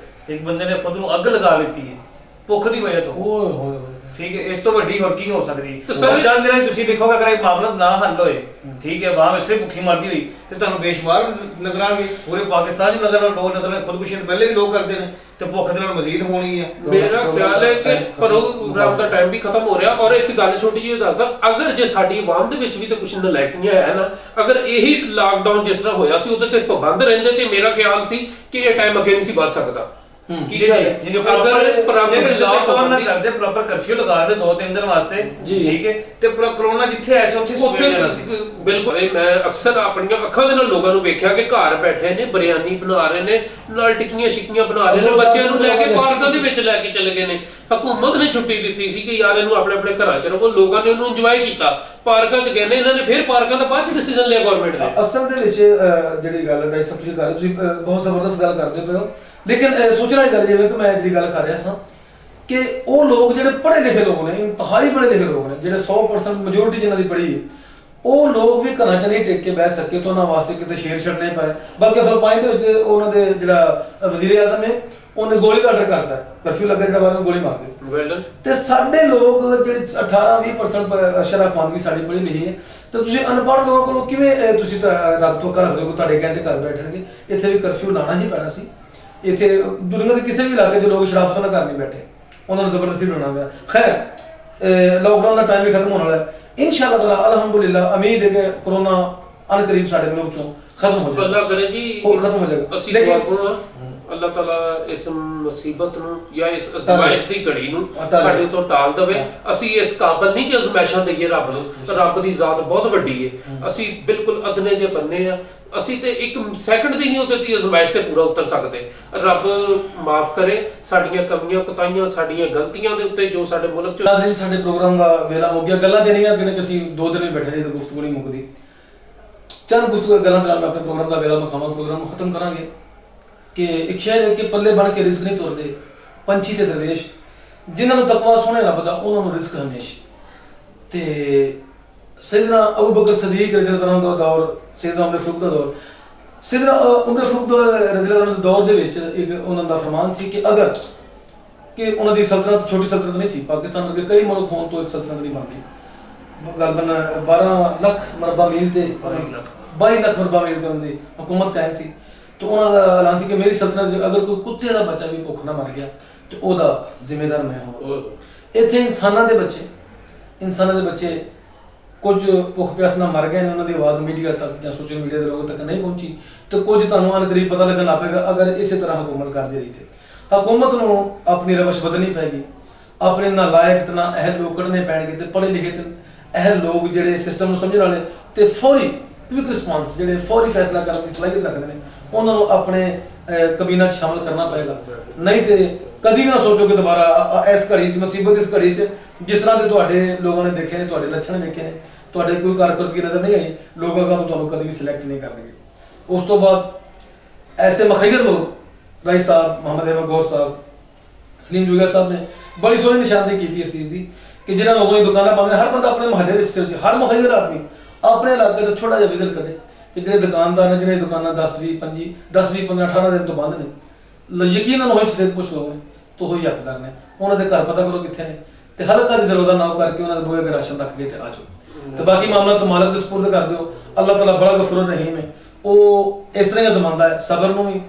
ਇੱਕ ਬੰਦੇ ਨੇ ਖੁਦ ਨੂੰ ਅੱਗ ਲਗਾ ਲਈ ਹੈ ਭੁੱਖ ਦੀ ਵਜ੍ਹਾ ਤੋਂ। ਠੀਕ ਹੈ, ਇਸ ਤੋਂ ਵੱਡੀ ਹੋਰ ਕੀ ਹੋ ਸਕਦੀ? ਚੰਦ ਦਿਨਾਂ ਤੁਸੀਂ ਦੇਖੋਗੇ ਅਗਰ ਇਹ ਮਾਮਲਾ ਨਾ ਹੱਲ ਹੋਏ, ਠੀਕ ਹੈ, ਆਵਾਮ ਇਸ ਲਈ ਭੁੱਖੀ ਮਰਦੀ ਹੋਈ ਤੇ ਤੁਹਾਨੂੰ ਬੇਸ਼ੁਮਾਰ ਨਜ਼ਰ ਆਣਗੇ। ਪੂਰੇ ਪਾਕਿਸਤਾਨ 'ਚ ਨਜ਼ਰ ਲੋਕ ਨਜ਼ਰ ਖੁਦਕੁਸ਼ੀ ਪਹਿਲੇ ਵੀ ਲੋਕ ਕਰਦੇ ਨੇ ਤੇ ਭੁੱਖ ਦੇ ਨਾਲ ਮਜ਼ੀਦ ਹੋਣੀ ਹੈ। ਮੇਰਾ ਖਿਆਲ ਹੈ ਕਿ ਪ੍ਰੋਗਰਾਮ ਦਾ ਟਾਈਮ ਵੀ ਖਤਮ ਹੋ ਰਿਹਾ। ਔਰ ਇੱਕ ਗੱਲ ਛੋਟੀ ਜਿਹੀ ਦੱਸਦਾ, ਅਗਰ ਜੇ ਸਾਡੀ ਆਵਾਮ ਦੇ ਵਿੱਚ ਵੀ ਤਾਂ ਕੁਝ ਨਲਾਇਕੀਆਂ ਹੈ ਨਾ, ਅਗਰ ਇਹੀ ਲਾਕਡਾਊਨ ਜਿਸ ਤਰ੍ਹਾਂ ਹੋਇਆ ਸੀ ਉਹਦੇ ਤੇ ਪਾਬੰਦ ਰਹਿੰਦੇ ਤੇ ਮੇਰਾ ਖਿਆਲ ਸੀ ਕਿ ਇਹ ਟਾਈਮ ਅੱਗੇ ਨਹੀਂ ਸੀ ਵੱਧ ਸਕਦਾ। ਕੀ ਗੱਲ ਹੈ ਲਾਕਡਾਊਨ ਨਾ ਕਰਦੇ, ਪ੍ਰੋਪਰ ਕਰਫਿਊ ਲਗਾ ਦੇ 2-3 ਦਿਨ ਵਾਸਤੇ, ਠੀਕ ਹੈ, ਤੇ ਪੂਰਾ ਕਰੋਨਾ ਜਿੱਥੇ ਐਸਾ ਉੱਥੇ ਬਿਲਕੁਲ। ਮੈਂ ਅਕਸਰ ਆਪਣੀਆਂ ਅੱਖਾਂ ਦੇ ਨਾਲ ਲੋਕਾਂ ਨੂੰ ਵੇਖਿਆ ਕਿ ਘਰ ਬੈਠੇ ਨੇ, ਬਿਰਿਆਨੀ ਬਣਾ ਰਹੇ ਨੇ, ਨਾਲ ਟਿੱਕੀਆਂ ਛਿੱਕੀਆਂ ਬਣਾ ਰਹੇ ਨੇ, ਬੱਚਿਆਂ ਨੂੰ ਲੈ ਕੇ ਪਾਰਕਾਂ ਦੇ ਵਿੱਚ ਲੈ ਕੇ ਚਲੇ ਗਏ ਨੇ। ਹਕੂਮਤ ਨੇ ਛੁੱਟੀ ਦਿੱਤੀ ਸੀ ਕਿ ਯਾਰ ਇਹਨੂੰ ਆਪਣੇ ਆਪਣੇ ਘਰਾਂ 'ਚ ਰੱਖੋ। ਲੋਕਾਂ ਨੇ ਉਹਨੂੰ ਇੰਜੋਏ ਕੀਤਾ, ਪਾਰਕਾਂ 'ਚ ਗਏ ਨੇ। ਇਹਨਾਂ ਨੇ ਫਿਰ ਪਾਰਕਾਂ ਦਾ ਬਾਅਦ 'ਚ ਡਿਸੀਜਨ ਲਿਆ ਗਵਰਨਮੈਂਟ ਨੇ। ਅਸਲ ਦੇ ਵਿੱਚ ਜਿਹੜੀ ਗੱਲ ਹੈ ਸਭ ਤੁਸੀਂ ਕਰ ਤੁਸੀਂ ਬਹੁਤ ਜ਼ਬਰਦਸਤ ਗੱਲ ਕਰਦੇ ਪਏ ਹੋ, ਲੇਕਿਨ ਸੋਚਣਾ ਹੀ ਕਰ ਜਿਵੇਂ ਕਿ ਮੈਂ ਜਿਹੜੀ ਗੱਲ ਕਰ ਰਿਹਾ ਸਾਂ ਕਿ ਉਹ ਲੋਕ ਜਿਹੜੇ ਪੜ੍ਹੇ ਲਿਖੇ ਲੋਕ ਨੇ, ਇੰਤਹਾਈ ਪੜ੍ਹੇ ਲਿਖੇ ਲੋਕ ਨੇ, ਜਿਹੜੇ 100% ਮੈਜੋਰਿਟੀ ਜਿਨ੍ਹਾਂ ਦੀ ਪੜ੍ਹੀ ਹੈ, ਉਹ ਲੋਕ ਵੀ ਘਰਾਂ 'ਚ ਨਹੀਂ ਟਿਕ ਕੇ ਬਹਿ ਸਕੇ ਤੇ ਉਹਨਾਂ ਵਾਸਤੇ ਕਿਤੇ ਸ਼ੇਰ ਛੱਡਣੇ ਪਏ। ਬਲਕਿ ਫਿਲਪਾਈਨ ਦੇ ਵਿੱਚ ਉਹਨਾਂ ਦੇ ਜਿਹੜਾ ਵਜ਼ੀਰ ਆਜ਼ਮ ਹੈ ਉਹਨੇ ਗੋਲੀ ਦਾ ਆਰਡਰ ਕਰਤਾ, ਕਰਫਿਊ ਲੱਗਾ ਜਿਹੜਾ ਬਾਅਦ ਗੋਲੀ ਮਾਰ ਦੇ। ਤੇ ਸਾਡੇ ਲੋਕ ਜਿਹੜੇ 18-20% ਸ਼ਰਾਫਾਨ ਵੀ ਸਾਡੀ ਪੜ੍ਹੀ ਲਿਖੀ ਹੈ, ਤੇ ਤੁਸੀਂ ਅਨਪੜ੍ਹ ਲੋਕਾਂ ਕੋਲੋਂ ਕਿਵੇਂ ਤੁਸੀਂ ਰੱਬ ਤੋਂ ਕਰ ਸਕਦੇ ਹੋ? ਤੁਹਾਡੇ ਕਹਿੰਦੇ ਘਰ ਬੈਠਣਗੇ, ਇੱਥੇ ਵੀ ਕਰਫਿਊ ਲਾਉਣਾ ਹੀ ਪੈਣਾ ਸੀ। ਇੱਥੇ ਦੁਨੀਆ ਦੇ ਕਿਸੇ ਵੀ ਇਲਾਕੇ 'ਚ ਲੋਕ ਸ਼ਰਾਫਤ ਨਾਲ ਘਰ ਨਹੀਂ ਬੈਠੇ, ਉਹਨਾਂ ਨੂੰ ਜ਼ਬਰਦਸਤੀ ਬਣਾਉਣਾ ਪਿਆ। ਖੈਰ ਲਾਕਡਾਊਨ ਦਾ ਟਾਈਮ ਵੀ ਖਤਮ ਹੋਣ ਵਾਲਾ ਹੈ, ਇਨਸ਼ਾਅੱਲਾ ਤਾਲਾ ਅਲਹਮਦੁਲਿल्लाह ਉਮੀਦ ਹੈ ਕਿ ਕੋਰੋਨਾ ਅਨਕਰੀਬ ਸਾਡੇ ਮੁਲਕ ਚੋਂ ਖਤਮ ਹੋ ਜਾਏਗਾ। ਅੱਲਾਹ ਕਰੇ ਜੀ ਉਹ ਖਤਮ ਹੋ ਜਾਏਗਾ। ਅਸੀਂ ਦੁਆ ਕਰੋ ਅੱਲਾਹ ਤਾਲਾ ਇਸ ਮੁਸੀਬਤ ਨੂੰ ਜਾਂ ਇਸ ਅਜ਼ਮਾਇਸ਼ ਦੀ ਘੜੀ ਨੂੰ ਸਾਡੇ ਤੋਂ ਟਾਲ ਦੇਵੇ। ਅਸੀਂ ਇਸ ਕਾਬਲ ਨਹੀਂ ਕਿ ਅਜ਼ਮਾਇਸ਼ਾਂ ਦੇਈਏ ਰੱਬ ਨੂੰ, ਰੱਬ ਦੀ ਜ਼ਾਤ ਬਹੁਤ ਵੱਡੀ ਹੈ, ਅਸੀਂ ਬਿਲਕੁਲ ਅਦਨੇ ਜੇ ਬੰਨੇ ਆ, ਅਸੀਂ ਤੇ ਇੱਕ ਸੈਕਿੰਡ ਦੀ ਨਹੀਂ ਉਹਦੇ ਤੇ ਅਜ਼ਮਾਇਸ਼ ਤੇ ਪੂਰਾ ਉਤਰ ਸਕਦੇ। ਰੱਬ ਮਾਫ ਕਰੇ ਸਾਡੀਆਂ ਕਮੀਆਂ ਕੁਤਾਈਆਂ, ਸਾਡੀਆਂ ਗਲਤੀਆਂ ਦੇ ਉੱਤੇ ਜੋ ਸਾਡੇ ਮੁਲਕ ਚ। ਨਾਜ਼ਰੀਨ, ਸਾਡੇ ਪ੍ਰੋਗਰਾਮ ਦਾ ਵੇਲਾ ਹੋ ਗਿਆ। ਗੱਲਾਂ ਦੇਣੀਆਂ ਕਿ ਅਸੀਂ 2 ਦਿਨ ਵੀ ਬੈਠੇ ਰਹੇ ਤਾਂ ਗੁਫ਼ਤਗੂ ਨਹੀਂ ਮੁੱਕਦੀ। ਚੰਦ ਗੁਫ਼ਤਗੂ ਗੱਲਾਂ ਦੇ ਨਾਲ ਮੈਂ ਆਪਣੇ ਪ੍ਰੋਗਰਾਮ ਦਾ ਵੇਲਾ ਮੁਕਾਵਾਂਗਾ, ਪ੍ਰੋਗਰਾਮ ਨੂੰ ਖਤਮ ਕਰਾਂਗੇ ਕਿ ਇੱਕ ਸ਼ਾਇਰ ਹੈ ਕਿ ਪੱਲੇ ਬਣ ਕੇ ਰਿਜ਼ਕ ਨਹੀਂ ਤੁਰਦੇ ਪੰਛੀ ਤੇ ਦਰਵੇਸ਼, ਜਿਨ੍ਹਾਂ ਨੂੰ ਤਕਵਾ ਸੋਹਣੇ ਰੱਬ ਦਾ ਉਹਨਾਂ ਨੂੰ ਰਿਜ਼ਕ ਹਮੇਸ਼। ਤੇ ਸੈਯਦਨਾ ਅਬੂ ਬਕਰ ਸਦੀਕ ਰਜ਼ੀਅੱਲਾਹੁ ਅਨਹੁ ਦਾ ਦੌਰ, ਸੈਯਦਨਾ ਉਮਰ ਫਾਰੂਕ ਦਾ ਦੌਰ, ਸੈਯਦਨਾ ਉਮਰ ਫਾਰੂਕ ਰਜ਼ੀਅੱਲਾਹੁ ਅਨਹੁ ਦੇ ਦੌਰ ਦੇ ਵਿੱਚ ਇੱਕ ਉਹਨਾਂ ਦਾ ਫਰਮਾਨ ਸੀ ਕਿ ਅਗਰ ਕਿ ਉਹਨਾਂ ਦੀ ਸਲਤਨਤ ਛੋਟੀ ਸਲਤਨਤ ਨਹੀਂ ਸੀ, ਪਾਕਿਸਤਾਨ ਵਰਗੇ ਕਈ ਮੁਲਕ ਹੋਣ ਤੋਂ ਇੱਕ ਸਲਤਨਤ ਨਹੀਂ ਬਣਦੀ। ਗਲਬਨ 12 ਲੱਖ ਮਰਬਾ ਮੀਲ ਤੇ 22 ਲੱਖ ਮਰਬਾ ਮੀਲ ਤੇ ਉਹਨਾਂ ਦੀ ਹਕੂਮਤ ਕਾਇਮ ਸੀ। ਤੇ ਉਹਨਾਂ ਦਾ ਐਲਾਨ ਸੀ ਕਿ ਮੇਰੀ ਸਲਤਨਤ ਅਗਰ ਕੋਈ ਕੁੱਤੇ ਦਾ ਬੱਚਾ ਵੀ ਭੁੱਖ ਨਾ ਮਰ ਗਿਆ ਤੇ ਉਹਦਾ ਜ਼ਿੰਮੇਦਾਰ ਮੈਂ ਹਾਂ। ਇੱਥੇ ਇਨਸਾਨਾਂ ਦੇ ਬੱਚੇ ਕੁਝ ਭੁੱਖ ਪਿਆਸ ਨਾਲ ਮਰ ਗਏ ਨੇ, ਉਹਨਾਂ ਦੀ ਆਵਾਜ਼ ਮੀਡੀਆ ਤੱਕ ਜਾਂ ਸੋਸ਼ਲ ਮੀਡੀਆ ਦੇ ਲੋਕਾਂ ਤੱਕ ਨਹੀਂ ਪਹੁੰਚੀ, ਤੇ ਕੁਝ ਤੁਹਾਨੂੰ ਅਨਕਰੀਬ ਪਤਾ ਲੱਗਣ ਲੱਗ ਪਏਗਾ ਅਗਰ ਇਸੇ ਤਰ੍ਹਾਂ ਹੁਕੂਮਤ ਕਰਦੀ ਰਹੀ ਤੇ। ਹਕੂਮਤ ਨੂੰ ਆਪਣੀ ਰਵਸ਼ ਬਦਲਣੀ ਪਏਗੀ, ਆਪਣੇ ਨਾਲਾਇਕ ਤੇ ਨਾ ਅਹਿਲ ਲੋਕ ਕੱਢਣੇ ਪੈਣਗੇ ਤੇ ਪੜ੍ਹੇ ਲਿਖੇ ਤੇ ਅਹਿਲ ਲੋਕ ਜਿਹੜੇ ਸਿਸਟਮ ਨੂੰ ਸਮਝਣ ਵਾਲੇ ਤੇ ਫੌਰੀ ਕੁਇਕ ਰਿਸਪਾਂਸ ਜਿਹੜੇ ਫੌਰੀ ਫੈਸਲਾ ਕਰਨ ਦੀ ਸਲਾਹੀਅਤ ਰੱਖਦੇ ਨੇ, ਉਹਨਾਂ ਨੂੰ ਆਪਣੇ ਕਬੀਨਾ 'ਚ ਸ਼ਾਮਲ ਕਰਨਾ ਪਏਗਾ। ਨਹੀਂ ਤੇ ਕਦੀ ਵੀ ਨਾ ਸੋਚੋ ਕਿ ਦੁਬਾਰਾ ਇਸ ਘੜੀ 'ਚ ਮੁਸੀਬਤ ਇਸ ਘੜੀ 'ਚ ਜਿਸ ਤਰ੍ਹਾਂ ਦੇ ਤੁਹਾਡੇ ਲੋਕਾਂ ਨੇ ਦੇਖੇ ਨੇ, ਤੁਹਾਡੇ ਲੱਛਣ ਵੇਖੇ ਨੇ, ਤੁਹਾਡੇ ਕੋਈ ਕਾਰਕਰਦਗੀ ਨਜ਼ਰ ਨਹੀਂ ਆਈ, ਲੋਕ ਤੁਹਾਨੂੰ ਕਦੀ ਵੀ ਸਿਲੈਕਟ ਨਹੀਂ ਕਰਨਗੇ। ਉਸ ਤੋਂ ਬਾਅਦ ਐਸੇ ਮਖਯਰ ਲੋਕ ਰਾਈ ਸਾਹਿਬ, ਮੁਹੰਮਦ ਅਹਿਮਦ ਗੌਰ ਸਾਹਿਬ, ਸਲੀਮ ਜੁਗਿਆ ਸਾਹਿਬ ਨੇ ਬੜੀ ਸੋਹਣੀ ਨਿਸ਼ਾਨਦੇਹੀ ਕੀਤੀ ਇਸ ਚੀਜ਼ ਦੀ ਕਿ ਜਿਹਨਾਂ ਲੋਕਾਂ ਦੀ ਦੁਕਾਨਾਂ ਪਾਉਂਦੇ, ਹਰ ਬੰਦਾ ਆਪਣੇ ਮੁਹੱਲੇ ਵਿੱਚ, ਹਰ ਮੁਖਯਰ ਆਦਮੀ ਆਪਣੇ ਇਲਾਕੇ ਤੋਂ ਛੋਟਾ ਜਿਹਾ ਵਿਜ਼ਿਟ ਕਰੇ ਕਿ ਜਿਹੜੇ ਦੁਕਾਨਦਾਰ ਨੇ ਜਿਹਨਾਂ ਦੀ ਦੁਕਾਨਾਂ 10 20 15 18 ਦਿਨ ਤੋਂ ਬੰਦ ਨੇ, ਯਕੀਨਨ ਉਹ ਸਟੇਟ ਪੁੱਛ ਲੋਗੇ ਤਾਂ ਉਹ ਹੀ ਹੱਕਦਾਰ ਨੇ, ਉਹਨਾਂ ਦੇ ਘਰ ਪਤਾ ਕਰੋ ਕਿੱਥੇ ਨੇ ਤੇ ਹਲਕਾ ਦੀ ਦਰਵਾਜ਼ਾ ਨਾਓ ਕਰਕੇ ਉਹਨਾਂ ਦੇ ਬੂਹੇ ਅੱਗੇ ਰਾਸ਼ਨ ਰੱਖ ਕੇ ਤੇ ਆ ਜਾਓ। ਤੇ ਬਾਕੀ ਮਾਮਲਾ ਤੋਂ ਮਾਲਕ ਦੇ ਸਪੁਰਦ ਕਰ ਦਿਓ। ਅੱਲਾਹ ਤਾਲਾ ਬੜਾ ਗਫੂਰ ਰਹੀਮ ਹੈ, ਉਹ ਇਸ ਤਰ੍ਹਾਂ ਹੀ ਜ਼ਮਾਨਦਾ ਹੈ ਸਬਰ ਨੂੰ ਵੀ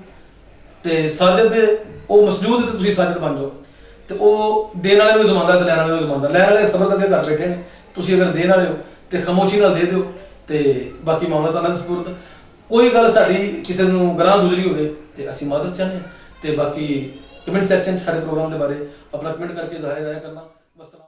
ਤੇ ਸਾਜਦ ਦੇ, ਉਹ ਮਸਜੂਦ ਤੇ ਤੁਸੀਂ ਸਾਜਦ ਬਣ ਜਾਓ। ਤੇ ਉਹ ਦੇਣ ਵਾਲੇ ਨੂੰ ਜ਼ਮਾਨਦਾ ਤੇ ਲੈਣ ਵਾਲੇ ਨੂੰ ਜ਼ਮਾਨਦਾ। ਲੈਣ ਵਾਲੇ ਸਬਰ ਕਰਕੇ ਘਰ ਬੈਠੇ ਨੇ, ਤੁਸੀਂ ਅਗਰ ਦੇਣ ਵਾਲੇ ਹੋ ਤੇ ਖਾਮੋਸ਼ੀ ਨਾਲ ਦੇ ਦਿਓ ਤੇ ਬਾਕੀ ਮਾਮਲਾ ਤਾਂ ਅੱਲਾਹ ਦੇ ਸਪੁਰਦ। ਕੋਈ ਗੱਲ ਸਾਡੀ ਕਿਸੇ ਨੂੰ ਗਰਾਂ ਗੁਜ਼ਰੀ ਹੋਵੇ ਤੇ ਅਸੀਂ ਮਦਦ ਚਾਹੁੰਦੇ ਤੇ ਬਾਕੀ ਕਮੈਂਟ ਸੈਕਸ਼ਨ 'ਚ ਸਾਡੇ ਪ੍ਰੋਗਰਾਮ ਦੇ ਬਾਰੇ ਆਪਣਾ ਕਮੈਂਟ ਕਰਕੇ ਜ਼ਾਹਿਰ ਰਾਏ ਕਰਨਾ।